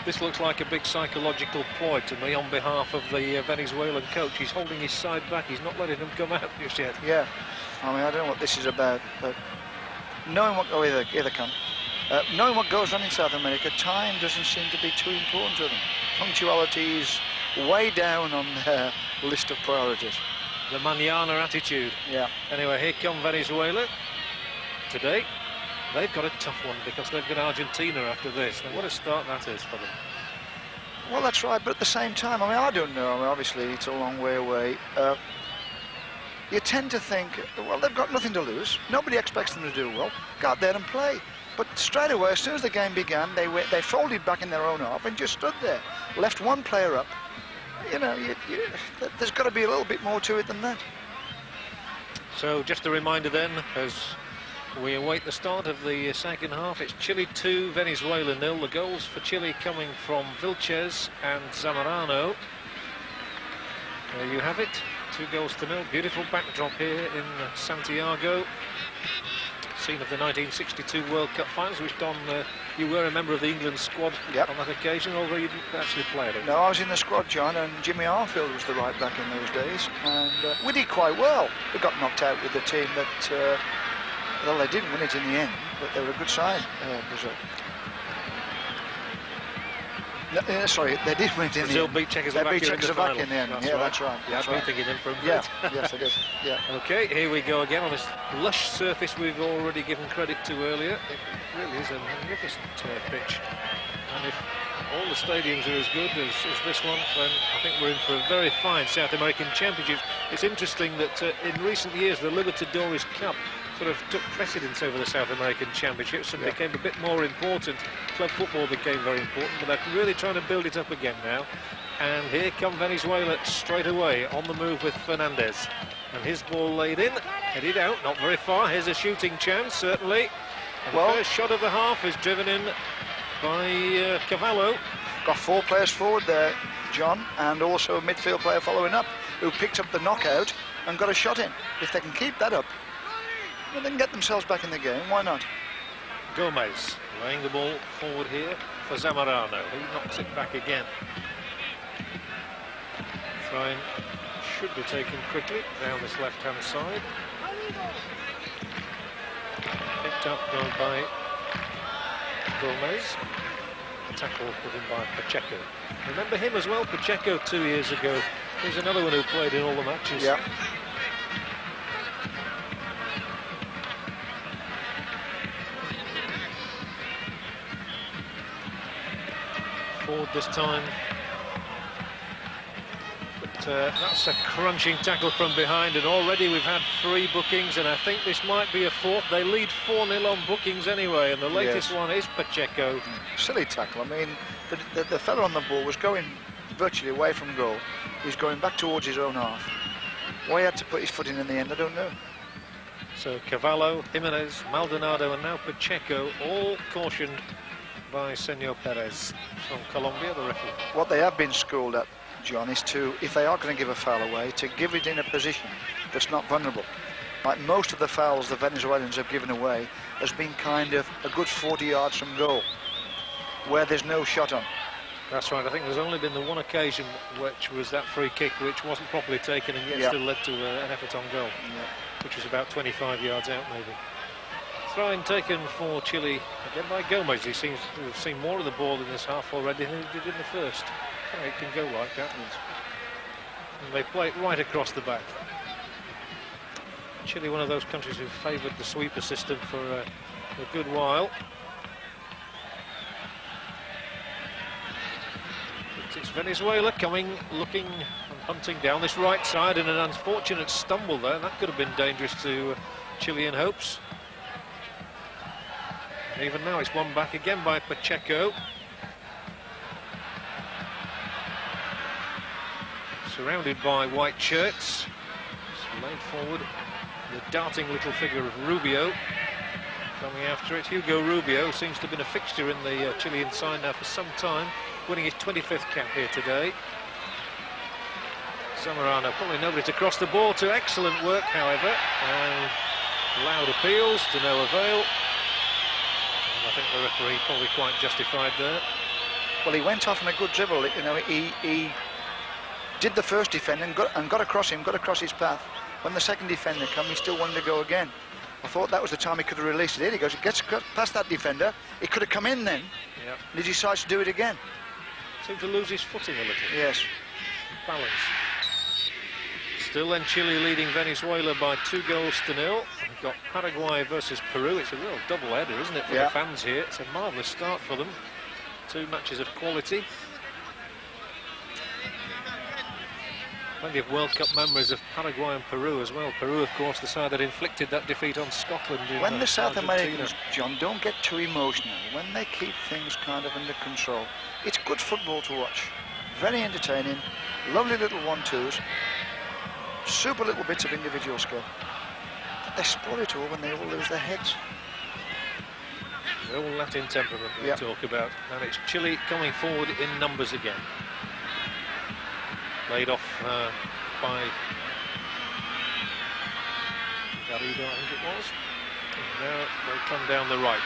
Speaker 1: This looks like a big psychological ploy to me on behalf of the Venezuelan coach. He's holding his side back. He's not letting them come out just yet.
Speaker 2: Yeah, I mean, I don't know what this is about, but knowing what either come, knowing what goes on in South America, time doesn't seem to be too important to them. Punctuality is way down on their list of priorities.
Speaker 1: The mañana attitude.
Speaker 2: Yeah.
Speaker 1: Anyway, here come Venezuela today. They've got a tough one because they've got Argentina after this. Now, what a start that is for them.
Speaker 2: Well, that's right, but at the same time, I mean, I don't know. I mean, obviously, it's a long way away. You tend to think, well, they've got nothing to lose. Nobody expects them to do well. Go out there and play. But straight away, as soon as the game began, they folded back in their own half and just stood there, left one player up. You know, there's got to be a little bit more to it than that.
Speaker 1: So, just a reminder then, as we await the start of the second half, it's Chile 2, Venezuela 0. The goals for Chile coming from Vilches and Zamorano. There you have it, 2-0. Beautiful backdrop here in Santiago. Scene of the 1962 World Cup finals, which Don, you were a member of the England squad on that occasion, although you didn't actually play it.
Speaker 2: No, I was in the squad, John, and Jimmy Arfield was the right back in those days, and we did quite well. We got knocked out with the team that, well, they didn't win it in the end, but they were a good side, Brazil. No, sorry, they did win it in the end.
Speaker 1: Brazil beat Czechoslovakia
Speaker 2: in the end. That's right.
Speaker 1: Yeah, I've been thinking them for a minute.
Speaker 2: Yeah, yes, I did. Yeah.
Speaker 1: Okay, here we go again on this lush surface we've already given credit to earlier. It really is a magnificent pitch. And if all the stadiums are as good as this one, then I think we're in for a very fine South American Championship. It's interesting that in recent years the Libertadores Cup sort of took precedence over the South American Championships and became a bit more important. Club football became very important, but they're really trying to build it up again now. And here come Venezuela straight away on the move with Fernandez. And his ball laid in, headed out, not very far. Here's a shooting chance, certainly. And the first shot of the half is driven in by Cavallo.
Speaker 2: Got 4 players forward there, John, and also a midfield player following up, who picked up the knockout and got a shot in. If they can keep that up, well, they can get themselves back in the game. Why not?
Speaker 1: Gomez laying the ball forward here for Zamorano, who knocks it back again. Throw-in should be taken quickly down this left-hand side. Picked up by Gomez. Tackle put in by Pacheco. Remember him as well, Pacheco, 2 years ago. He's another one who played in all the matches.
Speaker 2: Yeah.
Speaker 1: Forward this time. But that's a crunching tackle from behind, and already we've had 3 bookings, and I think this might be a 4th. They lead 4-0 on bookings anyway, and the latest one is Pacheco.
Speaker 2: Silly tackle. I mean, the fella on the ball was going virtually away from goal. He's going back towards his own half. Why he had to put his foot in the end, I don't know.
Speaker 1: So Cavallo, Jimenez, Maldonado, and now Pacheco, all cautioned by Senor Perez from Colombia, the referee.
Speaker 2: What they have been schooled at, John, is to, if they are going to give a foul away, to give it in a position that's not vulnerable. Like most of the fouls the Venezuelans have given away has been kind of a good 40 yards from goal, where there's no shot on.
Speaker 1: That's right. I think there's only been the one occasion which was that free kick which wasn't properly taken and yet still led to an effort on goal, which was about 25 yards out maybe. Throw-in taken for Chile again by Gomez. He seems to have seen more of the ball in this half already than he did in the first. It can go like that. And they play it right across the back. Chile, one of those countries who favoured the sweeper system for a good while. But it's Venezuela coming, looking and hunting down this right side, and an unfortunate stumble there. That could have been dangerous to Chilean hopes. And even now it's won back again by Pacheco. Surrounded by white shirts. It's laid forward. The darting little figure of Rubio coming after it. Hugo Rubio seems to have been a fixture in the Chilean side now for some time, winning his 25th cap here today. Zamorano probably nobody to cross the ball to. Excellent work, however, and loud appeals to no avail. And I think the referee probably quite justified there.
Speaker 2: Well, he went off on a good dribble. You know, he did the first defender and got across him, got across his path. When the second defender came, he still wanted to go again. I thought that was the time he could have released it. He goes, he gets past that defender. He could have come in then.
Speaker 1: Yep.
Speaker 2: And he decides to do it again.
Speaker 1: Seemed to lose his footing a little.
Speaker 2: Yes.
Speaker 1: Balance. Still then Chile leading Venezuela by 2-0. We've got Paraguay versus Peru. It's a real double header, isn't it, for the fans here? It's a marvellous start for them. 2 matches of quality. Plenty of World Cup memories of Paraguay and Peru as well. Peru, of course, the side that inflicted that defeat on Scotland in
Speaker 2: when the South
Speaker 1: Argentina.
Speaker 2: Americans, John, don't get too emotional, when they keep things kind of under control, it's good football to watch. Very entertaining, lovely little 1-2s, super little bits of individual skill. But they spoil it all when they all lose their heads.
Speaker 1: The all Latin temperament we talk about. And it's Chile coming forward in numbers again. Laid off by Garrido, I think it was. And now they come down the right.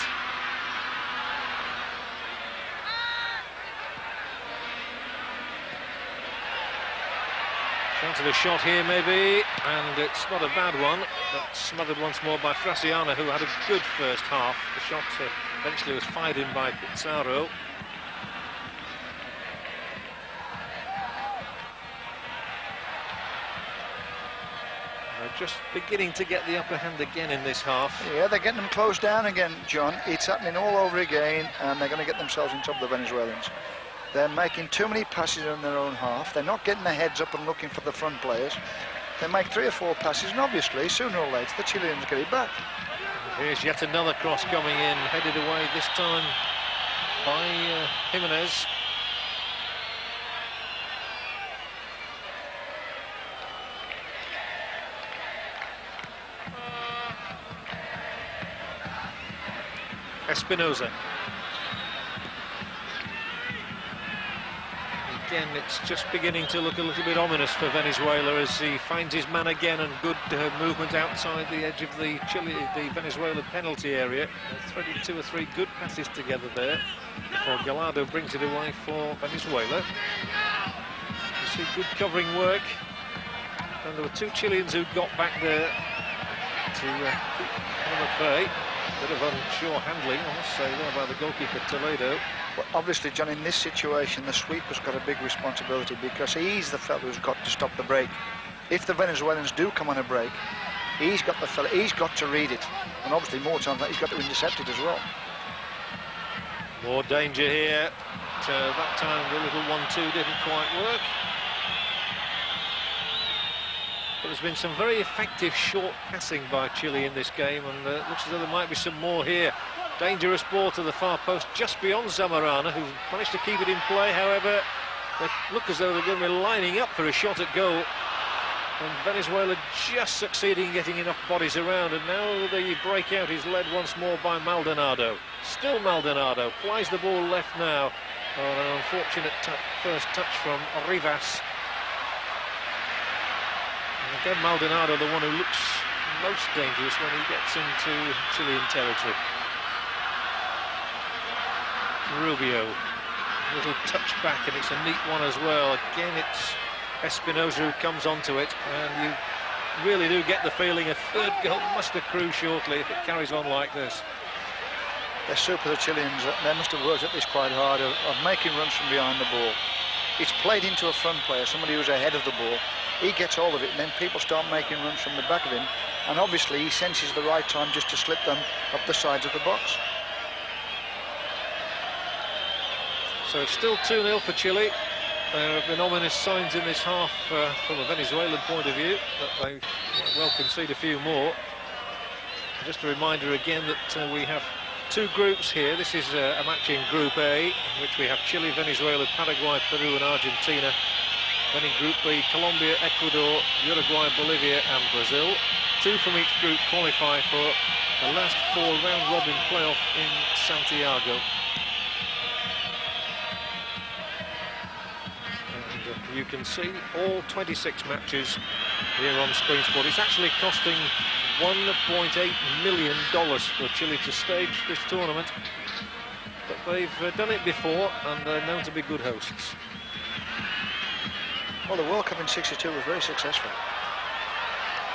Speaker 1: Chance of a shot here maybe, and it's not a bad one, but smothered once more by Fraciana, who had a good first half. The shot eventually was fired in by Pizarro. Just beginning to get the upper hand again in this half.
Speaker 2: Yeah, they're getting them closed down again, John. It's happening all over again, and they're going to get themselves in trouble, the Venezuelans. They're making too many passes in their own half. They're not getting their heads up and looking for the front players. They make 3 or 4 passes, and obviously, sooner or later, the Chileans get it back.
Speaker 1: Here's yet another cross coming in, headed away this time by Jimenez. Espinosa. Again, it's just beginning to look a little bit ominous for Venezuela as he finds his man again, and good movement outside the edge of the Venezuela penalty area. They're threading 2 or 3 good passes together there before Gallardo brings it away for Venezuela. You see good covering work, and there were 2 Chileans who got back there to keep them at bay. Bit of unsure handling, I must say, there by the goalkeeper Toledo.
Speaker 2: Well, obviously, John, in this situation, the sweeper's got a big responsibility because he's the fellow who's got to stop the break. If the Venezuelans do come on a break, he's got to read it, and obviously more times than that, he's got to intercept it as well.
Speaker 1: More danger here. That time the little 1-2 didn't quite work. But there's been some very effective short passing by Chile in this game, and it looks as though there might be some more here. Dangerous ball to the far post just beyond Zamorano, who managed to keep it in play. However, they look as though they're going to be lining up for a shot at goal, and Venezuela just succeeding in getting enough bodies around. And now the breakout is led once more by Maldonado. Still Maldonado plies the ball left now on an unfortunate first touch from Rivas. Again, Maldonado, the one who looks most dangerous when he gets into Chilean territory. Rubio, little touch back, and it's a neat one as well. Again, it's Espinosa who comes onto it, and you really do get the feeling a third goal must accrue shortly if it carries on like this.
Speaker 2: They're super, the Chileans. They must have worked at this quite hard, of making runs from behind the ball. It's played into a front player, somebody who's ahead of the ball. He gets all of it, and then people start making runs from the back of him, and obviously he senses the right time just to slip them up the sides of the box.
Speaker 1: So it's still 2-0 for Chile. There have been ominous signs in this half from a Venezuelan point of view, but they might well concede a few more. Just a reminder again that we have two groups here. This is a match in Group A, in which we have Chile, Venezuela, Paraguay, Peru and Argentina. Then in Group B, Colombia, Ecuador, Uruguay, Bolivia and Brazil. Two from each group qualify for the last four round-robin playoff in Santiago. And you can see all 26 matches here on Screen Sport. It's actually costing $1.8 million for Chile to stage this tournament. But they've done it before and they're known to be good hosts.
Speaker 2: Well, the World Cup in '62 was very successful.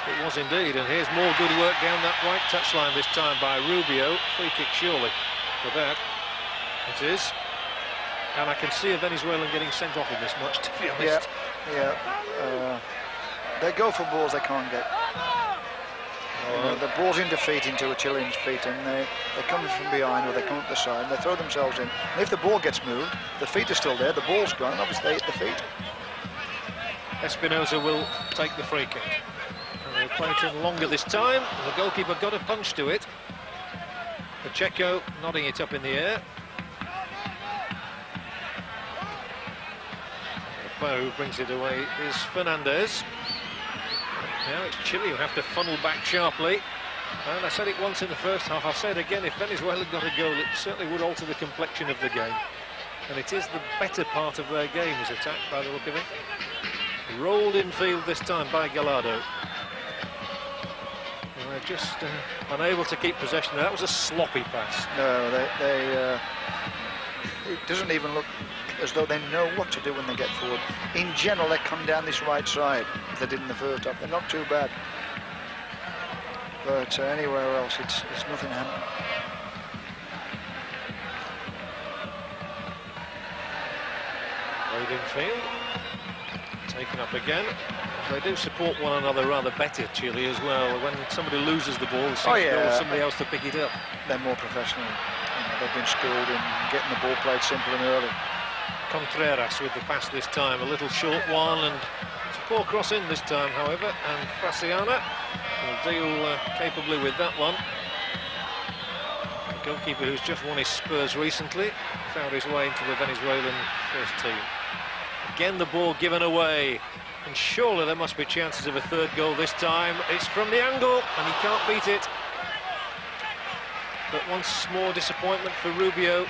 Speaker 1: It was indeed, and here's more good work down that right touchline this time by Rubio. Free kick surely for that. It is. And I can see a Venezuelan getting sent off in this match, to be honest.
Speaker 2: Yeah. They go for balls they can't get. The ball's in defeat into a Chilean's feet, and they come from behind or they come up the side and they throw themselves in. And if the ball gets moved, the feet are still there, the ball's gone, and obviously they hit the feet.
Speaker 1: Espinosa will take the free kick. And they'll play it in longer this time. The goalkeeper got a punch to it. Pacheco nodding it up in the air. The player who brings it away is Fernandez. Now it's Chile who have to funnel back sharply. And I said it once in the first half, I'll say it again, if Venezuela got a goal, it certainly would alter the complexion of the game. And it is the better part of their game is attacked by the look of it. Rolled in field this time by Gallardo. They're just unable to keep possession. That was a sloppy pass.
Speaker 2: No, it doesn't even look as though they know what to do when they get forward. In general, they come down this right side, as they did in the first half. They're not too bad. But anywhere else, it's nothing happening.
Speaker 1: Played in field. Taken up again. They do support one another rather better, Chile, as well. When somebody loses the ball, there seems to be somebody else to pick it up.
Speaker 2: They're more professional. They've been schooled in getting the ball played simple and early.
Speaker 1: Contreras with the pass this time, a little short one, and it's a poor cross in this time, however, and Fraciana will deal capably with that one. The goalkeeper who's just won his Spurs recently found his way into the Venezuelan first team. Again the ball given away, and surely there must be chances of a third goal this time. It's from the angle and he can't beat it. But once more disappointment for Rubio.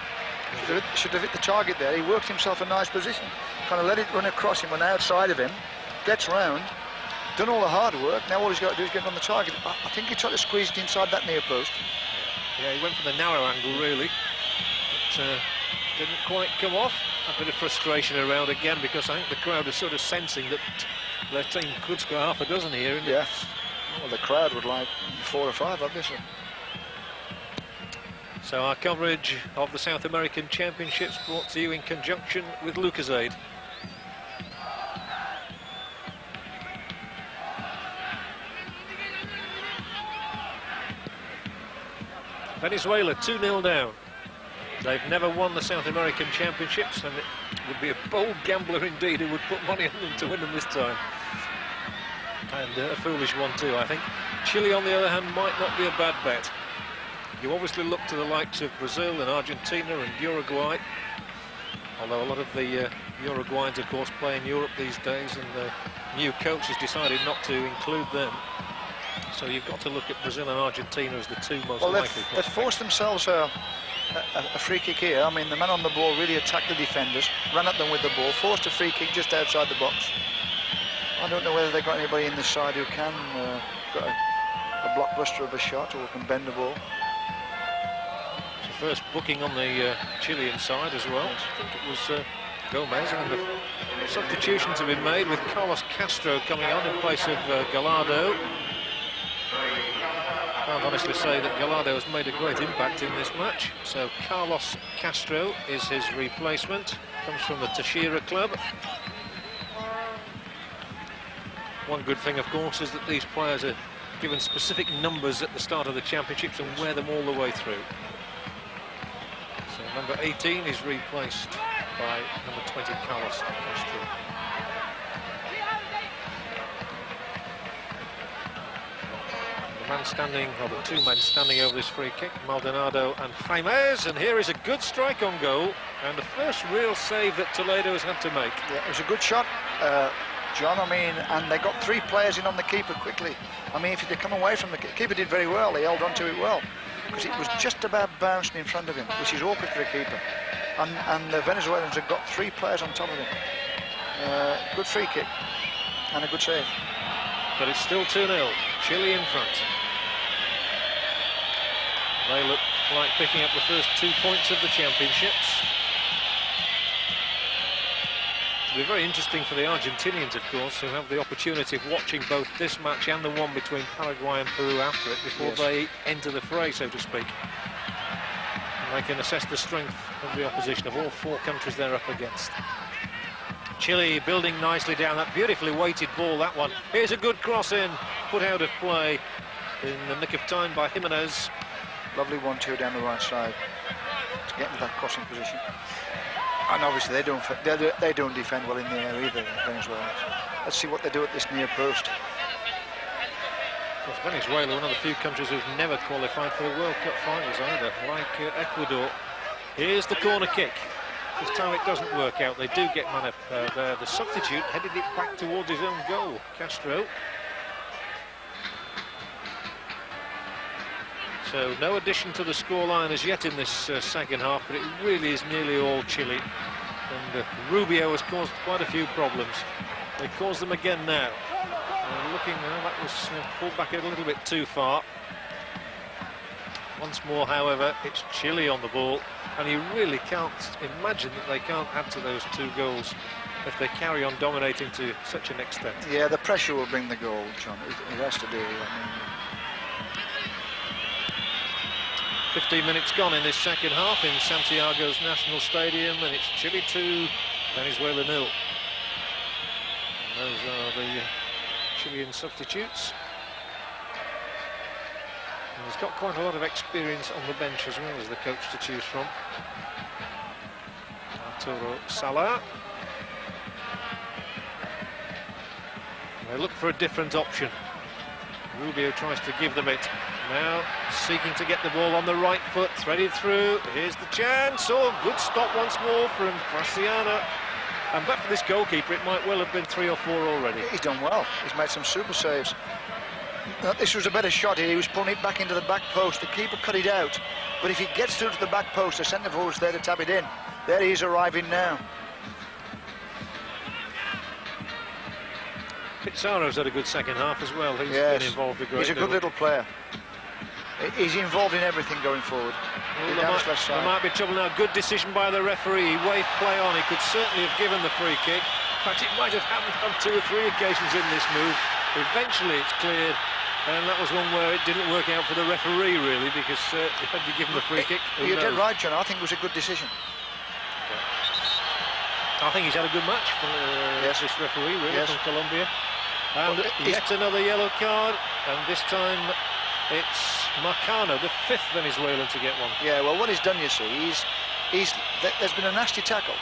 Speaker 2: Should have hit the target there. He worked himself a nice position, kind of let it run across him, went outside of him, gets round, done all the hard work. Now all he's got to do is get on the target. I think he tried to squeeze it inside that near post.
Speaker 1: Yeah, he went for the narrow angle really, but didn't quite come off. A bit of frustration around again, because I think the crowd is sort of sensing that their team could score half a dozen here.
Speaker 2: Yes. Well, the crowd would like 4 or 5, obviously.
Speaker 1: So our coverage of the South American Championships brought to you in conjunction with Lucozade. Venezuela 2-0 down. They've never won the South American Championships, and it would be a bold gambler indeed who would put money on them to win them this time. And a foolish one too, I think. Chile, on the other hand, might not be a bad bet. You obviously look to the likes of Brazil and Argentina and Uruguay, although a lot of the Uruguayans, of course, play in Europe these days, and the new coach has decided not to include them. So you've got to look at Brazil and Argentina as the two most likely.
Speaker 2: They've forced themselves a free kick here. I mean, the man on the ball really attacked the defenders, ran at them with the ball, forced a free kick just outside the box. I don't know whether they've got anybody in this side who can got a blockbuster of a shot or can bend the ball.
Speaker 1: First booking on the Chilean side as well. I think it was Gomez, and the substitutions have been made with Carlos Castro coming on in place of Gallardo. Can't honestly say that Gallardo has made a great impact in this match, so Carlos Castro is his replacement. Comes from the Teixeira club. One good thing, of course, is that these players are given specific numbers at the start of the championships and wear them all the way through. So number 18 is replaced by number 20, Carlos Castro. The man standing, or the two men standing over this free kick, Maldonado and Jaimez, and here is a good strike on goal, and the first real save that Toledo has had to make.
Speaker 2: Yeah, it was a good shot, John, I mean, and they got 3 players in on the keeper quickly. I mean, if they come away from the keeper, did very well, they held on to it well, because it was just about bouncing in front of him, which is awkward for a keeper. And the Venezuelans have got 3 players on top of him. Good free kick, and a good save.
Speaker 1: But it's still 2-0, Chile in front. They look like picking up the first 2 points of the championships. It'll be very interesting for the Argentinians, of course, who have the opportunity of watching both this match and the one between Paraguay and Peru after it before they enter the fray, so to speak. And they can assess the strength of the opposition of all 4 countries they're up against. Chile building nicely down, that beautifully weighted ball, that one. Here's a good cross in, put out of play in the nick of time by Jimenez.
Speaker 2: Lovely 1-2 down the right side to get into that crossing position. And obviously they don't defend well in the air either, Venezuela. Let's see what they do at this near post.
Speaker 1: Of course, Venezuela, one of the few countries who've never qualified for the World Cup finals either, like Ecuador. Here's the corner kick. This time it doesn't work out. They do get man up there. The substitute headed it back towards his own goal, Castro. So no addition to the scoreline as yet in this second half, but it really is nearly all Chile. And Rubio has caused quite a few problems. They cause them again now. Looking now, that was pulled back a little bit too far. Once more, however, it's Chile on the ball, and you really can't imagine that they can't add to those 2 goals if they carry on dominating to such an extent.
Speaker 2: Yeah, the pressure will bring the goal, John. It has to do. I mean,
Speaker 1: 15 minutes gone in this second half in Santiago's National Stadium, and it's Chile 2, Venezuela 0. And those are the Chilean substitutes. And he's got quite a lot of experience on the bench as well as the coach to choose from. Arturo Salah. They look for a different option. Rubio tries to give them it. Now seeking to get the ball on the right foot, threaded through. Here's the chance. Oh, good stop once more from Fraciana. And but for this goalkeeper, it might well have been 3 or 4 already.
Speaker 2: He's done well. He's made some super saves. This was a better shot here. He was pulling it back into the back post. The keeper cut it out. But if he gets through to the back post, the centre forward's there to tap it in. There he is arriving now.
Speaker 1: Pizarro's had a good second half as well. He's been involved a great
Speaker 2: He's a good little player. He's involved in everything going forward.
Speaker 1: Well, there might be trouble now. Good decision by the referee. He waved play on. He could certainly have given the free kick. In fact, it might have happened on 2 or 3 occasions in this move. Eventually it's cleared, and that was one where it didn't work out for the referee, really, because had you given the free kick,
Speaker 2: you're dead right, John. I think it was a good decision.
Speaker 1: I think he's had a good match for this referee, really, from Colombia. And yet another yellow card, and this time it's Marcano, the 5th Venezuelan to get one.
Speaker 2: Yeah, well, what he's done, you see, there's been a nasty tackle,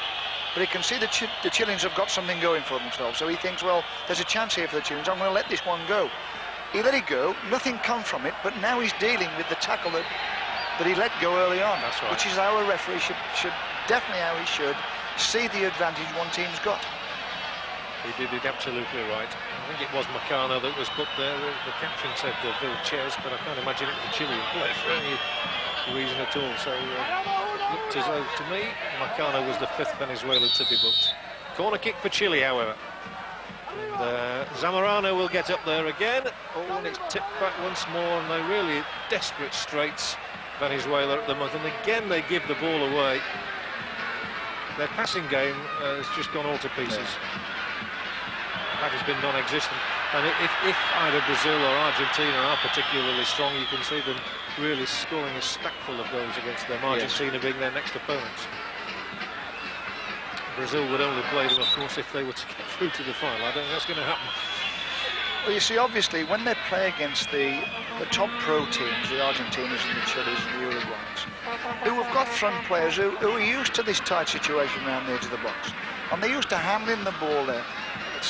Speaker 2: but he can see the Chileans have got something going for themselves, so he thinks, well, there's a chance here for the Chileans, I'm going to let this one go. He let it go, nothing come from it, but now he's dealing with the tackle that he let go early on.
Speaker 1: That's right.
Speaker 2: Which is how a referee should definitely how he should see the advantage one team's got.
Speaker 1: He did it absolutely right. I think it was Marcano that was put there. The caption said Vilches, but I can't imagine it was a Chilean play for any reason at all. So it looked as though, to me, Marcano was the 5th Venezuelan to be booked. Corner kick for Chile, however. And Zamorano will get up there again. Oh, and it's tipped back once more, and they're really desperate straits, Venezuela, at the moment. And again, they give the ball away. Their passing game has just gone all to pieces. That has been non-existent, and if either Brazil or Argentina are particularly strong, you can see them really scoring a stack full of goals against them, Argentina being their next opponents. Brazil would only play them, of course, if they were to get through to the final. I don't think that's going to happen.
Speaker 2: Well, you see, obviously, when they play against the top pro teams, the Argentinas and the Chiles and the Uruguayans, who have got front players who are used to this tight situation around the edge of the box, and they're used to handling the ball there.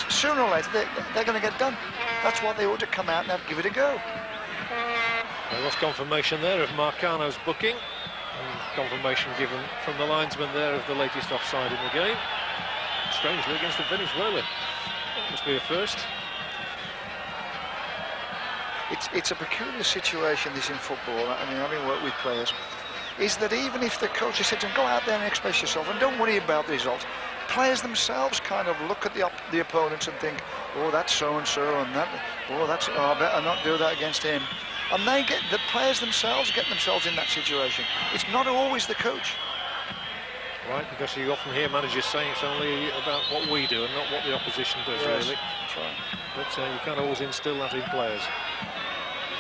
Speaker 2: Sooner or later, they're going to get done. That's why they ought to come out and give it a go.
Speaker 1: There was confirmation there of Marcano's booking, and confirmation given from the linesman there of the latest offside in the game. Strangely, against the Venezuela. That must be a first.
Speaker 2: It's a peculiar situation, this, in football. I mean, having worked with players, is that even if the coach has said to them, go out there and express yourself and don't worry about the results, players themselves kind of look at the opponents and think, oh, that's so-and-so, and that, oh, that's, oh, I better not do that against him. And the players themselves get themselves in that situation. It's not always the coach.
Speaker 1: Right, because you often hear managers saying it's only about what we do and not what the opposition does,
Speaker 2: yes,
Speaker 1: really.
Speaker 2: That's right.
Speaker 1: But you can't always instill that in players.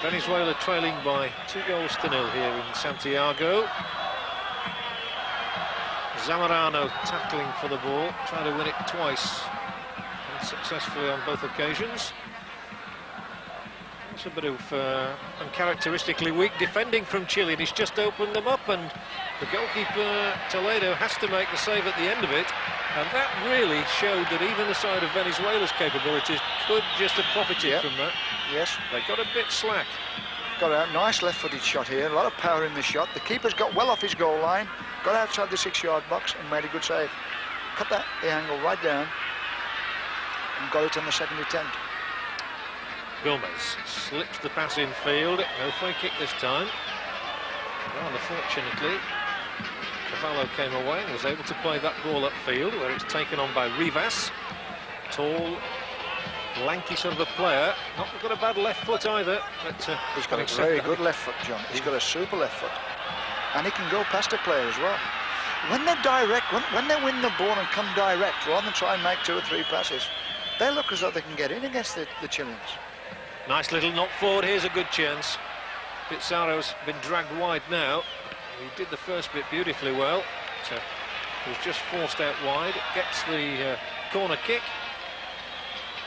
Speaker 1: Venezuela trailing by 2-0 here in Santiago. Zamorano tackling for the ball, trying to win it twice, unsuccessfully on both occasions. It's a bit of uncharacteristically weak defending from Chile, and he's just opened them up, and the goalkeeper Toledo has to make the save at the end of it, and that really showed that even the side of Venezuela's capabilities could just have profited from that.
Speaker 2: Yes.
Speaker 1: They got a bit slack.
Speaker 2: Got a nice left-footed shot here, a lot of power in the shot. The keeper's got well off his goal line, got outside the 6-yard box and made a good save. Cut the angle right down and got it on the second attempt.
Speaker 1: Gomez slips the pass in field, no free kick this time. Rather fortunately, Cavallo came away and was able to play that ball upfield, where it's taken on by Rivas. Tall, lanky sort of a player, not got a bad left foot either. But
Speaker 2: he's got a very good left foot, John. He's got a super left foot, and he can go past a player as well. When they're direct, when they win the ball and come direct, rather than try and make 2 or 3 passes, they look as though they can get in against the Chileans.
Speaker 1: Nice little knock forward. Here's a good chance. Pizarro's been dragged wide now. He did the first bit beautifully well. So he was just forced out wide. Gets the corner kick.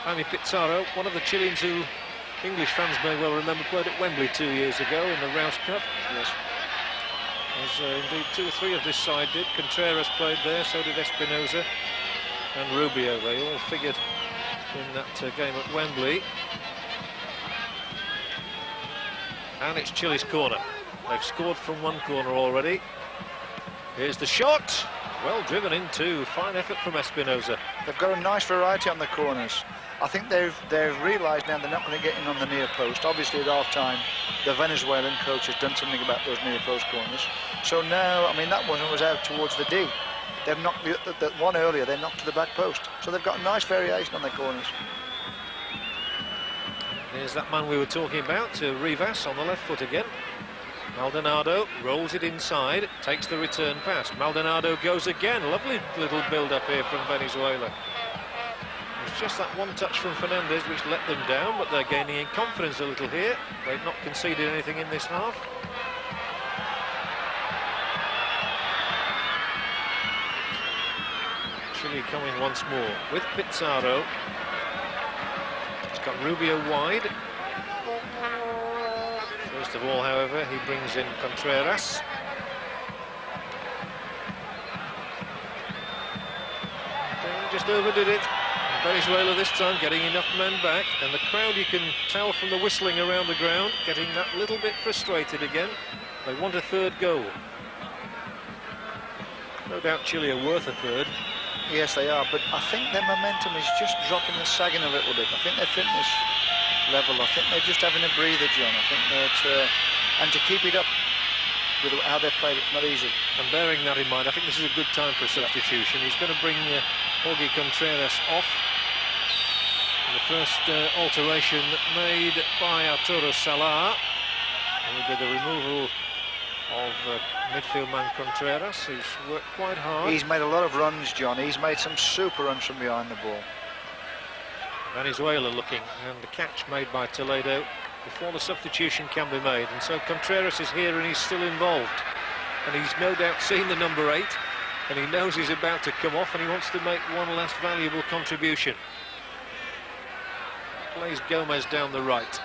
Speaker 1: Jaime Pizarro, one of the Chileans who English fans may well remember played at Wembley 2 years ago in the Rouse Cup.
Speaker 2: Yes.
Speaker 1: As indeed 2 or 3 of this side did. Contreras played there, so did Espinosa and Rubio. They all figured in that game at Wembley. And it's Chile's corner. They've scored from one corner already. Here's the shot. Well driven into. Fine effort from Espinosa.
Speaker 2: They've got a nice variety on the corners. I think they've realised now they're not going to get in on the near post. Obviously at half-time, the Venezuelan coach has done something about those near post corners. So now, I mean, that one was out towards the D. They've knocked the one earlier, they knocked to the back post. So they've got a nice variation on their corners.
Speaker 1: Here's that man we were talking about, Rivas on the left foot again. Maldonado rolls it inside, takes the return pass. Maldonado goes again. Lovely little build-up here from Venezuela. It's just that one touch from Fernandez which let them down, but they're gaining in confidence a little here. They've not conceded anything in this half. Chile coming once more with Pizarro. He's got Rubio wide. First of all, however, he brings in Contreras. They just overdid it. Venezuela this time getting enough men back, and the crowd, you can tell from the whistling around the ground, getting that little bit frustrated again. They want a third goal. No doubt Chile are worth a third.
Speaker 2: Yes, they are, but I think their momentum is just dropping and sagging a little bit. I think their fitness level, I think they're just having a breather, John. I think that, and to keep it up with how they've played, it's not easy.
Speaker 1: And bearing that in mind, I think this is a good time for a substitution. He's going to bring Jorge Contreras off. And the first alteration made by Arturo Salah will be the removal of midfield man Contreras, who's worked quite hard.
Speaker 2: He's made a lot of runs, John. He's made some super runs from behind the ball.
Speaker 1: Venezuela looking, and the catch made by Toledo before the substitution can be made. And so Contreras is here and he's still involved. And he's no doubt seen the number 8, and he knows he's about to come off, and he wants to make one last valuable contribution. Plays Gomez down the right.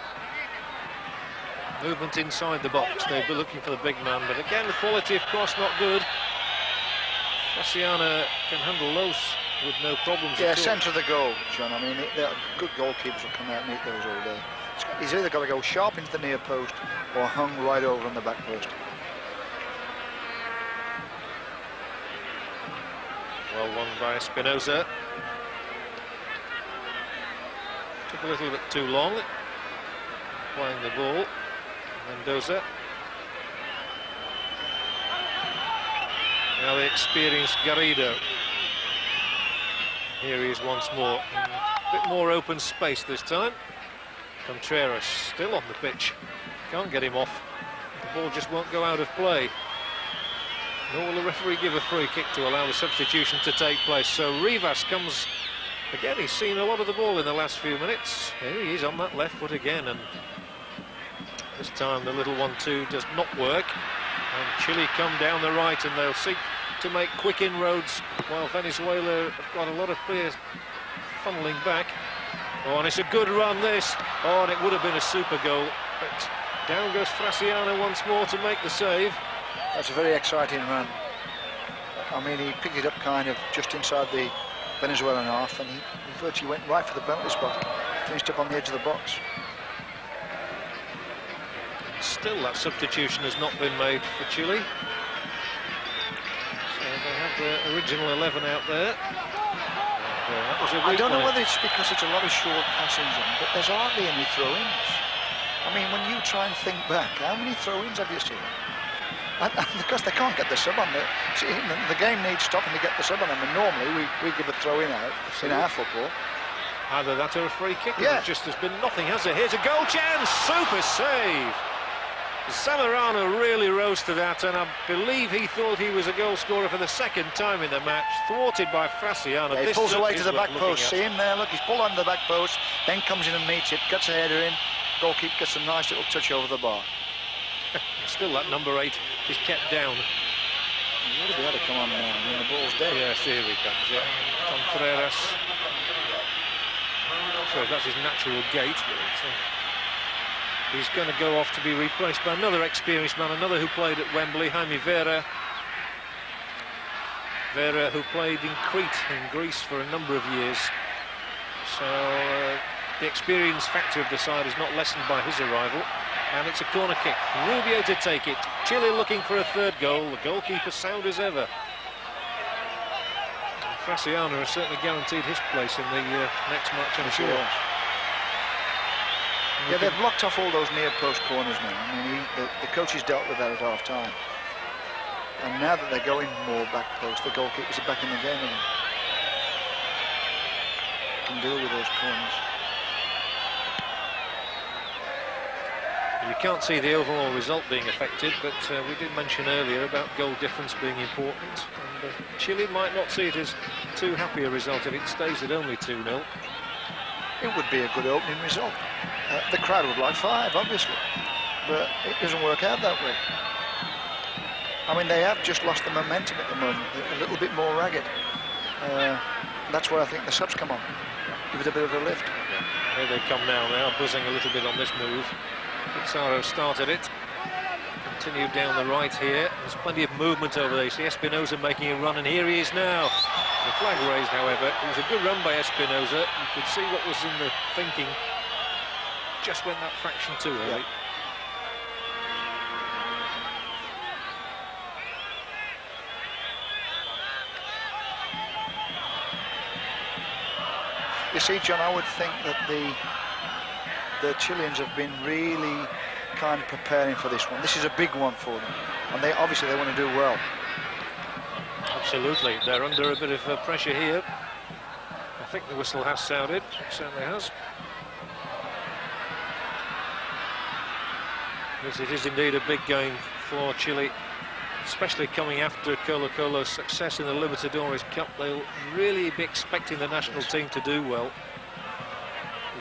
Speaker 1: Movement inside the box. They'll be looking for the big man, but again, the quality of cross not good. Frassiana can handle those with no problems.
Speaker 2: Yeah,
Speaker 1: at all.
Speaker 2: centre of the goal, John. I mean, good goalkeepers will come out and hit those all day. He's either got to go sharp into the near post or hung right over on the back post.
Speaker 1: Well won by Espinosa. Took a little bit too long playing the ball. Mendoza. Now the experienced Garrido. Here he is once more. A bit more open space this time. Contreras still on the pitch. Can't get him off. The ball just won't go out of play. Nor will the referee give a free kick to allow the substitution to take place. So Rivas comes again. He's seen a lot of the ball in the last few minutes. Here he is on that left foot again, and this time the little 1-2 does not work. And Chile come down the right, and they'll seek to make quick inroads, while Venezuela have got a lot of players funneling back. Oh, and it's a good run, this. Oh, and it would have been a super goal. But down goes Frassiana once more to make the save.
Speaker 2: That's a very exciting run. I mean, he picked it up kind of just inside the Venezuelan half, and he virtually went right for the penalty spot. Finished up on the edge of the box.
Speaker 1: Still, that substitution has not been made for Chile. So they have the original 11 out there. And, that was a
Speaker 2: I don't know
Speaker 1: replay.
Speaker 2: whether it's because it's a lot of short passings in, but there's hardly any throw-ins. I mean, when you try and think back, how many throw-ins have you seen? And because they can't get the sub on there. See, the game needs stopping to get the sub on them, and normally we give a throw-in out in our football.
Speaker 1: Either that or a free kick.
Speaker 2: Yeah.
Speaker 1: There just has been nothing, has there? Here's a goal chance. Super save. Zamorano really rose to that, and I believe he thought he was a goal scorer for the second time in the match. Thwarted by Frassiana.
Speaker 2: Yeah, he pulls away to the back post. See him there, look, he's pulled under the back post, then comes in and meets it, gets a header in, goalkeeper gets a nice little touch over the bar.
Speaker 1: Still that number 8 is kept down.
Speaker 2: He would have been able to come on now, I mean, the ball's dead.
Speaker 1: Yes, here he comes, yeah. Contreras. Not sure if that's his natural gait, but he's going to go off to be replaced by another experienced man, another who played at Wembley, Jaime Vera. Vera, who played in Crete in Greece for a number of years. So the experience factor of the side is not lessened by his arrival. And it's a corner kick. Rubio to take it. Chile looking for a third goal. The goalkeeper sound as ever. And Frassiana has certainly guaranteed his place in the next match, I'm sure.
Speaker 2: Yeah, they've blocked off all those near post corners now. I mean, the coach has dealt with that at half time. And now that they're going more back post, the goalkeepers are back in the game again. Can deal with those corners.
Speaker 1: You can't see the overall result being affected, but we did mention earlier about goal difference being important. And Chile might not see it as too happy a result if it stays at only 2-0.
Speaker 2: It would be a good opening result. The crowd would like 5, obviously, but it doesn't work out that way. I mean, they have just lost the momentum at the moment. They're a little bit more ragged. That's where I think the subs come on. Give it a bit of a lift.
Speaker 1: Here they come now. They are buzzing a little bit on this move. Pizarro started it. Continued down the right here. There's plenty of movement over there. You see Espinosa making a run, and here he is now. The flag raised, however. It was a good run by Espinosa. You could see what was in the thinking. Just went that fraction too early.
Speaker 2: Yeah. You see, John, I would think that the Chileans have been really kind of preparing for this one. This is a big one for them, and they obviously they want to do well.
Speaker 1: Absolutely, they're under a bit of pressure here. I think the whistle has sounded. It certainly has. Yes, it is indeed a big game for Chile, especially coming after Colo-Colo's success in the Libertadores Cup. They'll really be expecting the national team to do well.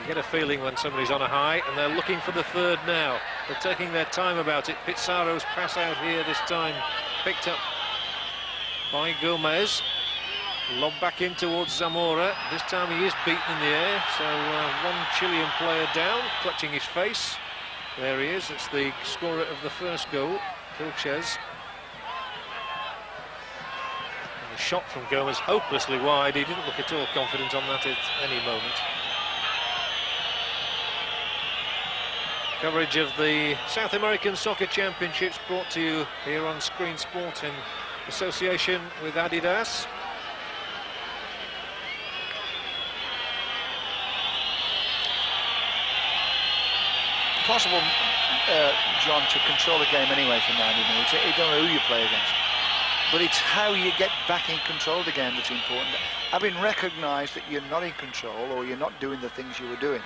Speaker 1: You get a feeling when somebody's on a high, and they're looking for the third now. They're taking their time about it. Pizarro's pass out here this time, picked up by Gomez. Lob back in towards Zamora. This time he is beaten in the air, so one Chilean player down, clutching his face. There he is. It's the scorer of the first goal, Vilches. And the shot from Gomez hopelessly wide. He didn't look at all confident on that at any moment. Coverage of the South American Soccer Championships brought to you here on Screen Sport in association with Adidas.
Speaker 2: Possible, John, to control a game anyway for 90 minutes. You don't know who you play against. But it's how you get back in control of the game that's important. Having recognised that you're not in control or you're not doing the things you were doing.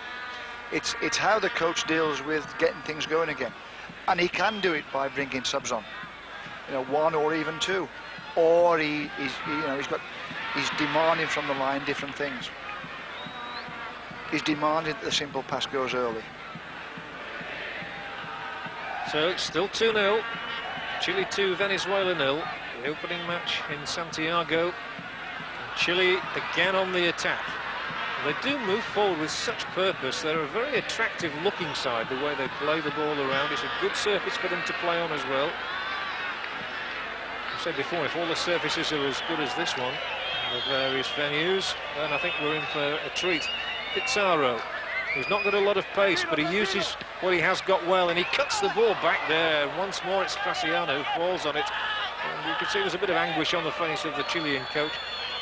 Speaker 2: It's how the coach deals with getting things going again. And he can do it by bringing subs on. You know, one or even two. Or he's demanding from the line different things. He's demanding that the simple pass goes early.
Speaker 1: So it's still 2-0. Chile 2, Venezuela 0. The opening match in Santiago. And Chile again on the attack. They do move forward with such purpose. They're a very attractive looking side, the way they play the ball around. It's a good surface for them to play on as well. I said before, if all the surfaces are as good as this one in the various venues, then I think we're in for a treat. Pizarro, who's not got a lot of pace, but he uses what he has got well, and he cuts the ball back there. Once more it's Faciano who falls on it. And you can see there's a bit of anguish on the face of the Chilean coach.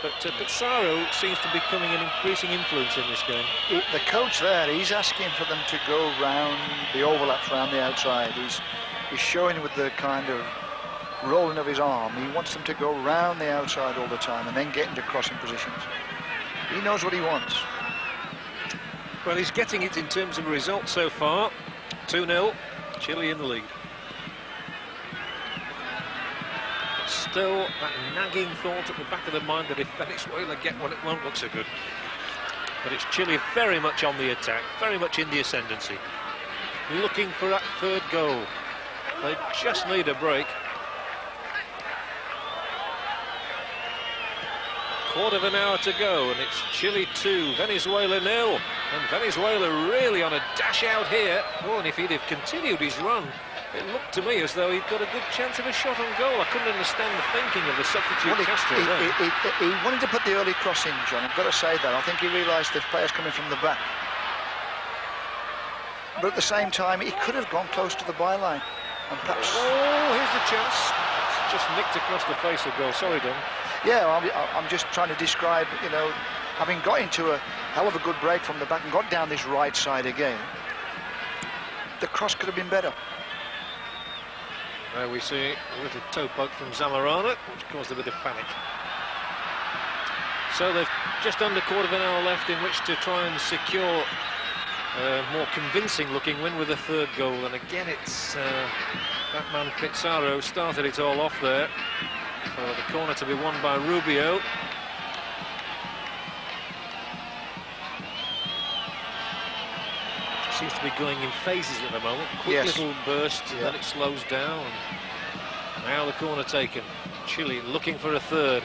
Speaker 1: But Pizarro seems to be becoming an increasing influence in this game.
Speaker 2: The coach there, he's asking for them to go round the overlaps around the outside. He's showing with the kind of rolling of his arm. He wants them to go round the outside all the time and then get into crossing positions. He knows what he wants.
Speaker 1: Well, he's getting it in terms of results so far. 2-0, Chile in the lead. Still that nagging thought at the back of the mind that if Venezuela get one, it won't look so good. But it's Chile very much on the attack, very much in the ascendancy. Looking for that third goal. They just need a break. Quarter of an hour to go, and it's Chile 2, Venezuela 0. And Venezuela really on a dash out here. Oh, and if he'd have continued his run, it looked to me as though he'd got a good chance of a shot on goal. I couldn't understand the thinking of the substitute Castro there.
Speaker 2: He wanted to put the early cross in, John. I've got to say that. I think he realised the players coming from the back. But at the same time, he could have gone close to the byline. And perhaps...
Speaker 1: Oh, here's the chance. It's just nicked across the face of goal. Sorry, Don.
Speaker 2: Yeah, I'm just trying to describe, you know, having got into a hell of a good break from the back and got down this right side again, the cross could have been better.
Speaker 1: There we see a little toe poke from Zamorano, which caused a bit of panic. So they've just under quarter of an hour left in which to try and secure a more convincing looking win with a third goal. And again, it's that man Pizarro started it all off there. For the corner to be won by Rubio. Seems to be going in phases at the moment. Quick little burst, and then it slows down. And now the corner taken. Chile looking for a third.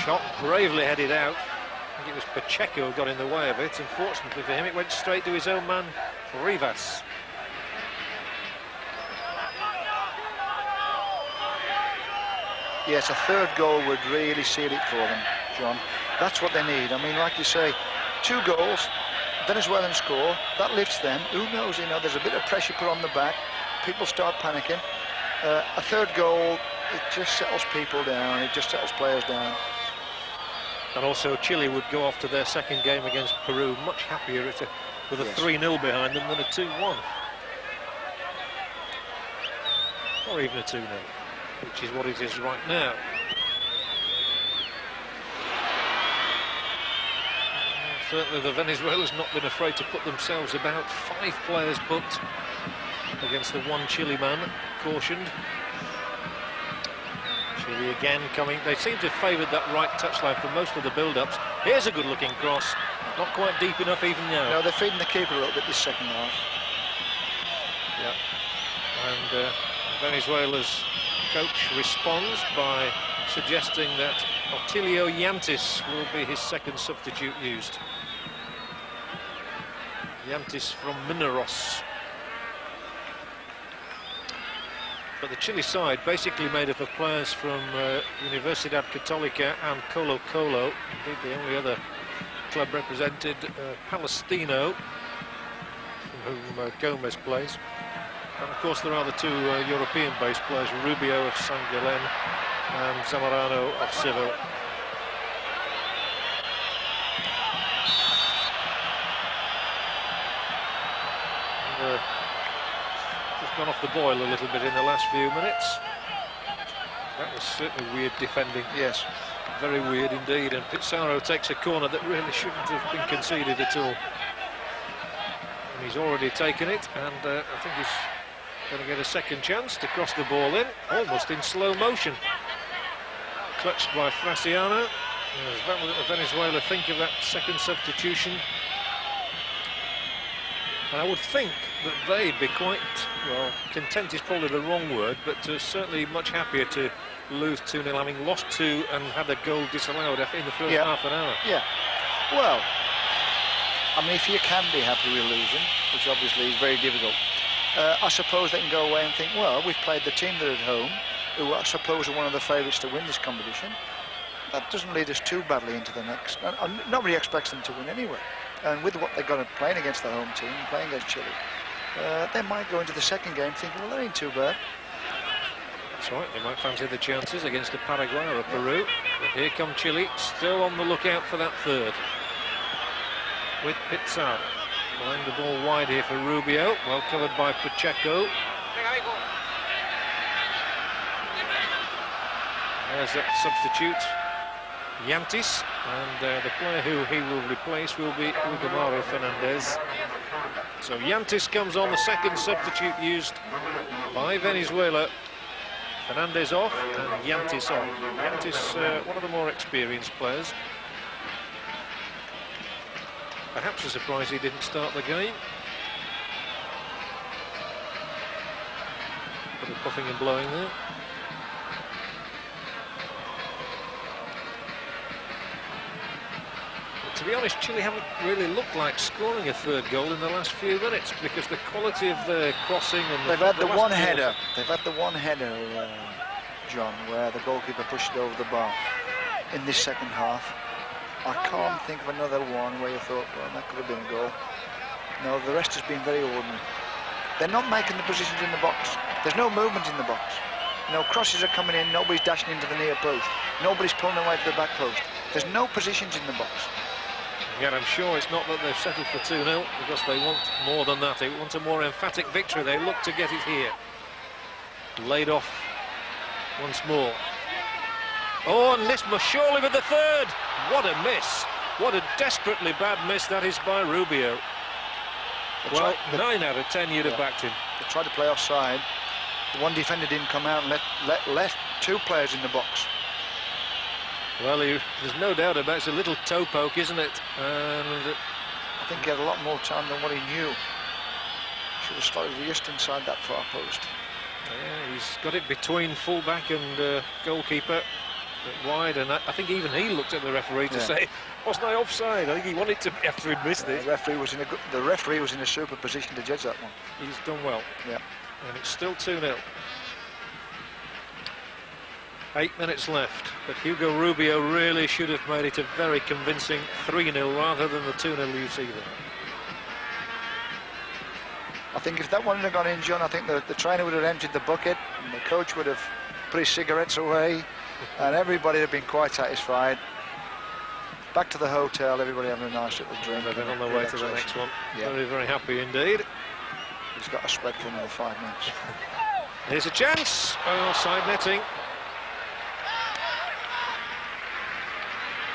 Speaker 1: Shot bravely headed out. I think it was Pacheco who got in the way of it. Unfortunately for him, it went straight to his own man, Rivas.
Speaker 2: Yes, a third goal would really seal it for them, John. That's what they need. I mean, like you say, 2 goals, Venezuelan score, that lifts them. Who knows, you know, there's a bit of pressure put on the back. People start panicking. A third goal, it just settles people down. It just settles players down.
Speaker 1: And also Chile would go off to their second game against Peru much happier with a 3-0 behind them than a 2-1. Or even a 2-0. Which is what it is right now. Certainly the Venezuelans not been afraid to put themselves about. 5 players booked against the 1 Chile man, cautioned. Chile again coming. They seem to have favoured that right touchline for most of the build-ups. Here's a good-looking cross. Not quite deep enough even now.
Speaker 2: No, they're feeding the keeper a little bit this second half.
Speaker 1: Yeah. And Venezuela's coach responds by suggesting that Otilio Yantis will be his second substitute used. Yantis from Mineros. But the Chile side basically made up of players from Universidad Católica and Colo Colo. Indeed, the only other club represented, Palestino, from whom Gomez plays. And of course there are the two European-based players, Rubio of San Gallen and Zamorano of Seville. Just gone off the boil a little bit in the last few minutes. That was certainly weird defending.
Speaker 2: Yes.
Speaker 1: Very weird indeed, and Pizarro takes a corner that really shouldn't have been conceded at all. And he's already taken it, and I think he's going to get a second chance to cross the ball in, almost in slow motion. Clutched by Fraciano. As Venezuela think of that second substitution. And I would think that they'd be quite, well, content is probably the wrong word, but certainly much happier to lose 2-0, having lost 2 and had a goal disallowed in the first half an hour.
Speaker 2: Yeah. Well, I mean, if you can be happy with losing, which obviously is very difficult, I suppose they can go away and think, well, we've played the team that are at home, who I suppose are one of the favourites to win this competition. That doesn't lead us too badly into the next. Nobody expects them to win anyway. And with what they've got playing against the home team, playing against Chile, they might go into the second game thinking, well, that ain't too bad.
Speaker 1: That's right, they might fancy the chances against the Paraguay or Peru. But here come Chile, still on the lookout for that third. With Pizarro. Playing the ball wide here for Rubio, well covered by Pacheco. There's that substitute, Yantis, and the player who he will replace will be Udamaro Fernandez. So Yantis comes on, the second substitute used by Venezuela. Fernandez off and Yantis on. Yantis, one of the more experienced players. Perhaps a surprise he didn't start the game. Bit of puffing and blowing there. To be honest, Chile haven't really looked like scoring a third goal in the last few minutes because the quality of the crossing and
Speaker 2: they've had the one header. They've had the one header, John, where the goalkeeper pushed it over the bar in this second half. I can't think of another one where you thought, well, that could have been a goal. No, the rest has been very ordinary. They're not making the positions in the box. There's no movement in the box. No crosses are coming in. Nobody's dashing into the near post. Nobody's pulling away to the back post. There's no positions in the box.
Speaker 1: Yet I'm sure it's not that they've settled for 2-0 because they want more than that. They want a more emphatic victory. They look to get it here. Laid off once more. Oh, and Nisma surely with the third. What a miss. What a desperately bad miss that is by Rubio. Well, 9 out of 10 you'd have backed him.
Speaker 2: They tried to play offside. The one defender didn't come out and left 2 players in the box.
Speaker 1: Well, there's no doubt about it. It's a little toe poke, isn't it? And
Speaker 2: I think he had a lot more time than what he knew. Should have started just inside that far post.
Speaker 1: Yeah, he's got it between fullback and goalkeeper, wide, and I think even he looked at the referee to say, wasn't I offside? I think he wanted to be after he'd missed it.
Speaker 2: The referee was in a super position to judge that one.
Speaker 1: He's done well.
Speaker 2: Yeah.
Speaker 1: And it's still 2-0. 8 minutes left, but Hugo Rubio really should have made it a very convincing 3-0 rather than the 2-0 you see there.
Speaker 2: I think if that one had gone in, John, I think the trainer would have emptied the bucket and the coach would have put his cigarettes away and everybody would have been quite satisfied. Back to the hotel, everybody having a nice little drink.
Speaker 1: They're on their way to the next one. Yeah. Very, very happy indeed.
Speaker 2: He's got a spread for another 5 minutes.
Speaker 1: Here's a chance. Oh, side netting.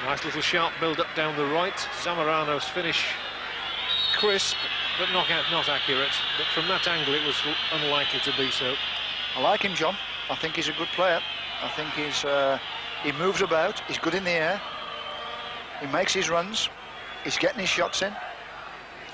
Speaker 1: Nice little sharp build-up down the right. Zamorano's finish crisp, but not accurate. But from that angle, it was unlikely to be so.
Speaker 2: I like him, John. I think he's a good player. I think he moves about. He's good in the air. He makes his runs. He's getting his shots in.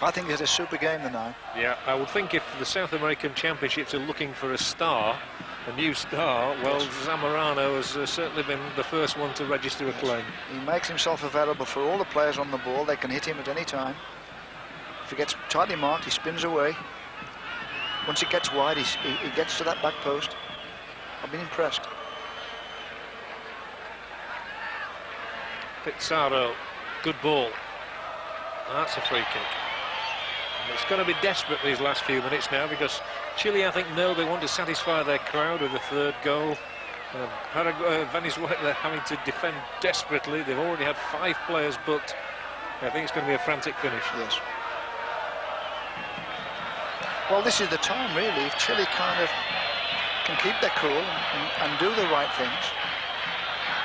Speaker 2: I think he's a super game tonight. Yeah,
Speaker 1: I would think if the South American Championships are looking for a star, a new star, well, Zamorano has certainly been the first one to register a claim.
Speaker 2: He makes himself available for all the players on the ball. They can hit him at any time. If he gets tightly marked, he spins away. Once it gets wide, he gets to that back post. I've been impressed.
Speaker 1: Pizarro, good ball. That's a free kick. And it's going to be desperate these last few minutes now, because Chile, I think, know they want to satisfy their crowd with a third goal. Venezuela having to defend desperately. They've already had 5 players booked. I think it's going to be a frantic finish.
Speaker 2: Yes. Well, this is the time, really. If Chile kind of can keep their cool and do the right things,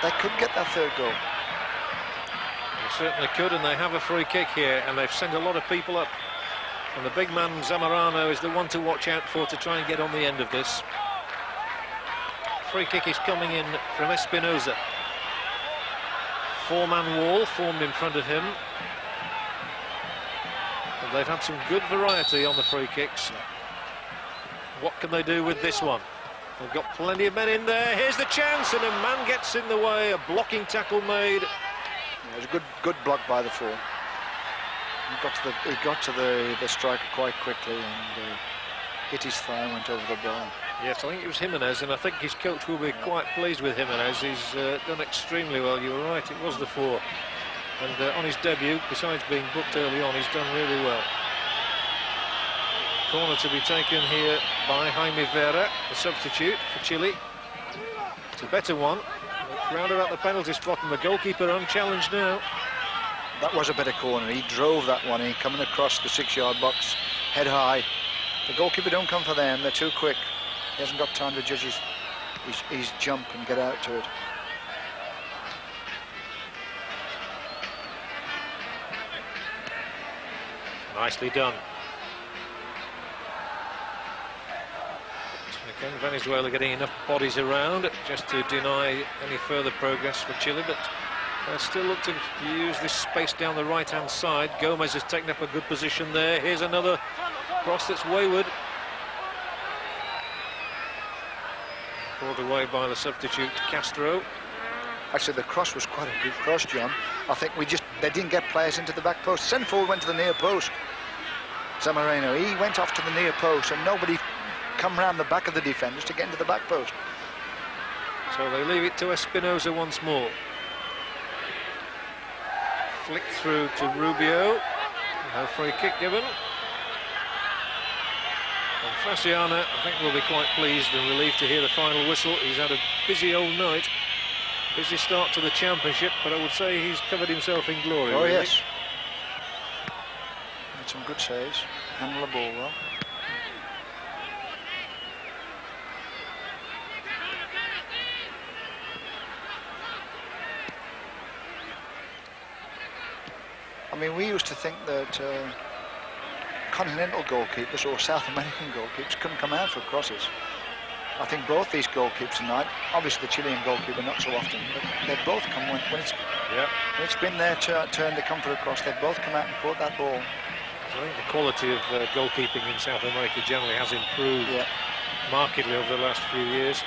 Speaker 2: they could get that third goal.
Speaker 1: They certainly could, and they have a free kick here, and they've sent a lot of people up. And the big man, Zamorano, is the one to watch out for to try and get on the end of this. Free kick is coming in from Espinosa. 4-man wall formed in front of him. And they've had some good variety on the free kicks. What can they do with this one? They've got plenty of men in there. Here's the chance, and a man gets in the way. A blocking tackle made.
Speaker 2: It was a good block by the 4. He got to the striker quite quickly and hit his thigh, went over the bar.
Speaker 1: Yes, I think it was Jimenez, and I think his coach will be quite pleased with Jimenez. He's done extremely well. You were right, it was the 4. And on his debut, besides being booked early on, he's done really well. Corner to be taken here by Jaime Vera, the substitute for Chile. It's a better one. It's round about the penalty spot, and the goalkeeper unchallenged now.
Speaker 2: That was a better corner. He drove that one in, coming across the 6-yard box, head high. The goalkeeper don't come for them, they're too quick. He hasn't got time to judge his jump and get out to it.
Speaker 1: Nicely done. Again, Venezuela getting enough bodies around just to deny any further progress for Chile, but they still look to use this space down the right-hand side. Gomez has taken up a good position there. Here's another cross that's wayward. Brought away by the substitute, Castro.
Speaker 2: Actually, the cross was quite a good cross, John. I think they didn't get players into the back post. Centre forward went to the near post. Zamorano, he went off to the near post, and nobody come round the back of the defenders to get into the back post.
Speaker 1: So they leave it to Espinosa once more. Flick through to Rubio. No free kick given. And Fasciana, I think, will be quite pleased and relieved to hear the final whistle. He's had a busy old night. Busy start to the championship, but I would say he's covered himself in glory.
Speaker 2: Oh,
Speaker 1: really.
Speaker 2: yes. Made some good saves. Handled the ball well. I mean, we used to think that continental goalkeepers or South American goalkeepers couldn't come out for crosses. I think both these goalkeepers tonight, obviously the Chilean goalkeeper not so often, but they've both come when it's been their turn to come for a cross. They've both come out and caught that ball.
Speaker 1: I think the quality of goalkeeping in South America generally has improved markedly over the last few years.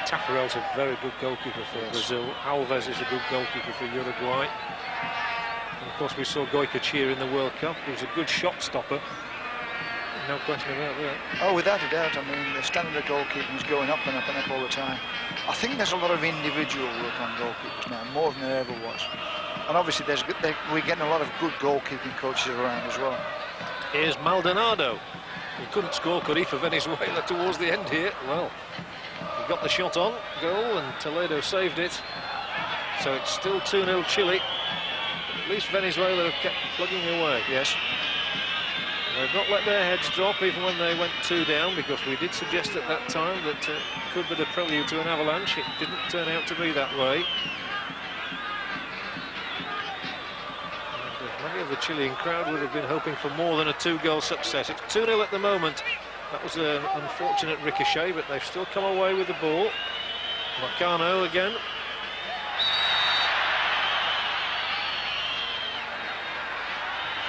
Speaker 1: Tafarel's a very good goalkeeper for Brazil. Alves is a good goalkeeper for Uruguay. And of course, we saw Goycochea in the World Cup. He was a good shot stopper. No question about that.
Speaker 2: Oh, without a doubt. I mean, the standard of goalkeeping is going up and up and up all the time. I think there's a lot of individual work on goalkeepers now, more than there ever was. And obviously, we're getting a lot of good goalkeeping coaches around as well.
Speaker 1: Here's Maldonado. He couldn't score, could he, for Venezuela towards the end here? Well, he got the shot on goal, and Toledo saved it. So it's still 2-0 Chile. At least Venezuela have kept plugging away.
Speaker 2: Yes.
Speaker 1: They've not let their heads drop even when they went 2 down, because we did suggest at that time that it could be the prelude to an avalanche. It didn't turn out to be that way. And many of the Chilean crowd would have been hoping for more than a 2-goal success. It's 2-0 at the moment. That was an unfortunate ricochet, but they've still come away with the ball. Marcano again.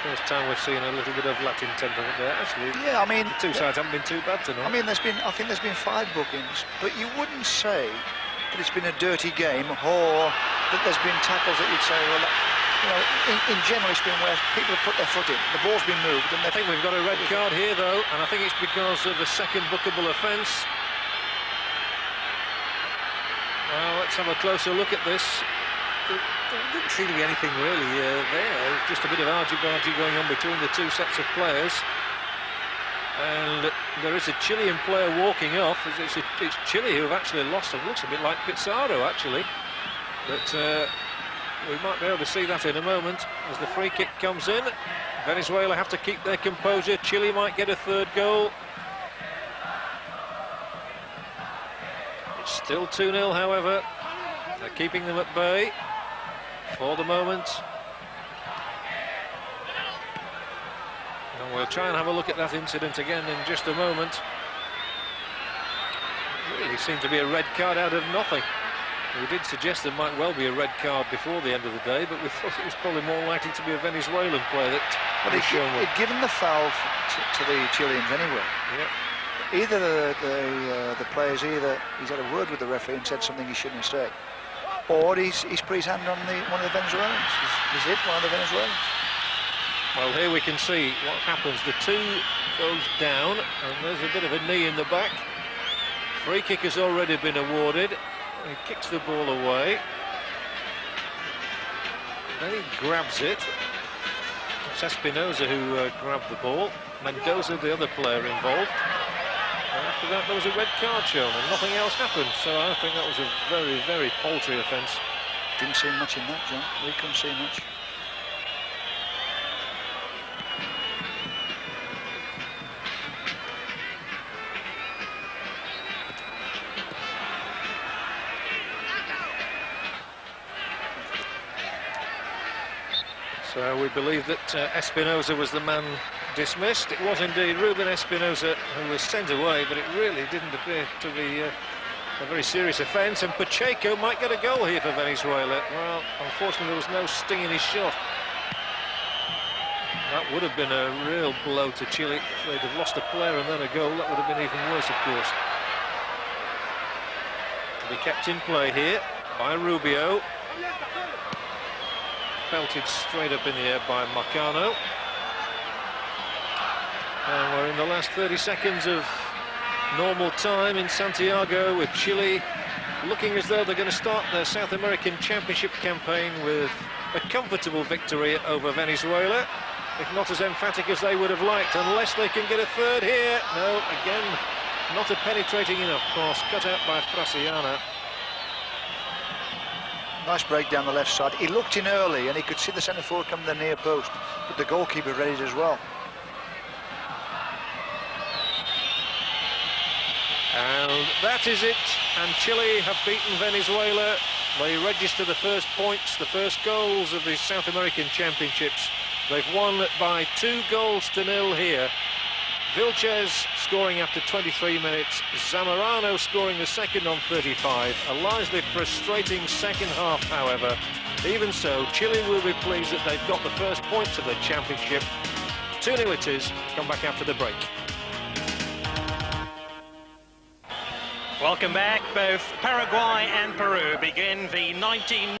Speaker 1: First time we've seen a little bit of Latin temperament there, actually.
Speaker 2: Yeah, I mean,
Speaker 1: the two sides haven't been too bad tonight.
Speaker 2: I mean, I think there's been 5 bookings, but you wouldn't say that it's been a dirty game or that there's been tackles that you'd say, well, you know, in generally speaking, where people have put their foot in, the ball's been moved, and
Speaker 1: I think we've got a red card here, though, and I think it's because of a second bookable offence. Well, let's have a closer look at this. There didn't seem to be anything really there. Just a bit of argy-bargy going on between the two sets of players. And there is a Chilean player walking off. It's Chile who have actually lost. It looks a bit like Pizarro, actually. But we might be able to see that in a moment as the free kick comes in. Venezuela have to keep their composure. Chile might get a third goal. It's still 2-0, however. They're keeping them at bay for the moment. And we'll try and have a look at that incident again in just a moment. It really seemed to be a red card out of nothing. We did suggest there might well be a red card before the end of the day, but we thought it was probably more likely to be a Venezuelan player that was shown.
Speaker 2: He'd given the foul to the Chileans anyway.
Speaker 1: Yep.
Speaker 2: Either the players, he's had a word with the referee and said something he shouldn't say, or he's put his hand on one of the Venezuelans. He's hit one of the Venezuelans.
Speaker 1: Well, here we can see what happens. The two goes down, and there's a bit of a knee in the back. Free kick has already been awarded. He kicks the ball away. Then he grabs it. It's Espinosa who grabbed the ball. Mendoza, the other player involved. And after that, there was a red card shown, and nothing else happened. So I think that was a very, very paltry offence.
Speaker 2: Didn't see much in that, John. We couldn't see much.
Speaker 1: So we believe that Espinosa was the man dismissed. It was indeed Ruben Espinosa who was sent away, but it really didn't appear to be a very serious offence. And Pacheco might get a goal here for Venezuela. Well, unfortunately, there was no sting in his shot. That would have been a real blow to Chile. If they'd have lost a player and then a goal, that would have been even worse, of course. To be kept in play here by Rubio. Pelted straight up in the air by Marcano. And we're in the last 30 seconds of normal time in Santiago, with Chile looking as though they're going to start their South American Championship campaign with a comfortable victory over Venezuela, if not as emphatic as they would have liked, unless they can get a third here. No, again, not a penetrating enough cross, cut out by Frasiana.
Speaker 2: Nice break down the left side. He looked in early and he could see the centre forward come to the near post, but the goalkeeper read it as well.
Speaker 1: And that is it. And Chile have beaten Venezuela. They register the first points, the first goals of the South American Championships. They've won by 2-0 here. Vilches scoring after 23 minutes, Zamorano scoring the second on 35. A largely frustrating second half, however. Even so, Chile will be pleased that they've got the first points of the championship. 2-0 it is. Come back after the break.
Speaker 3: Welcome back. Both Paraguay and Peru begin the 19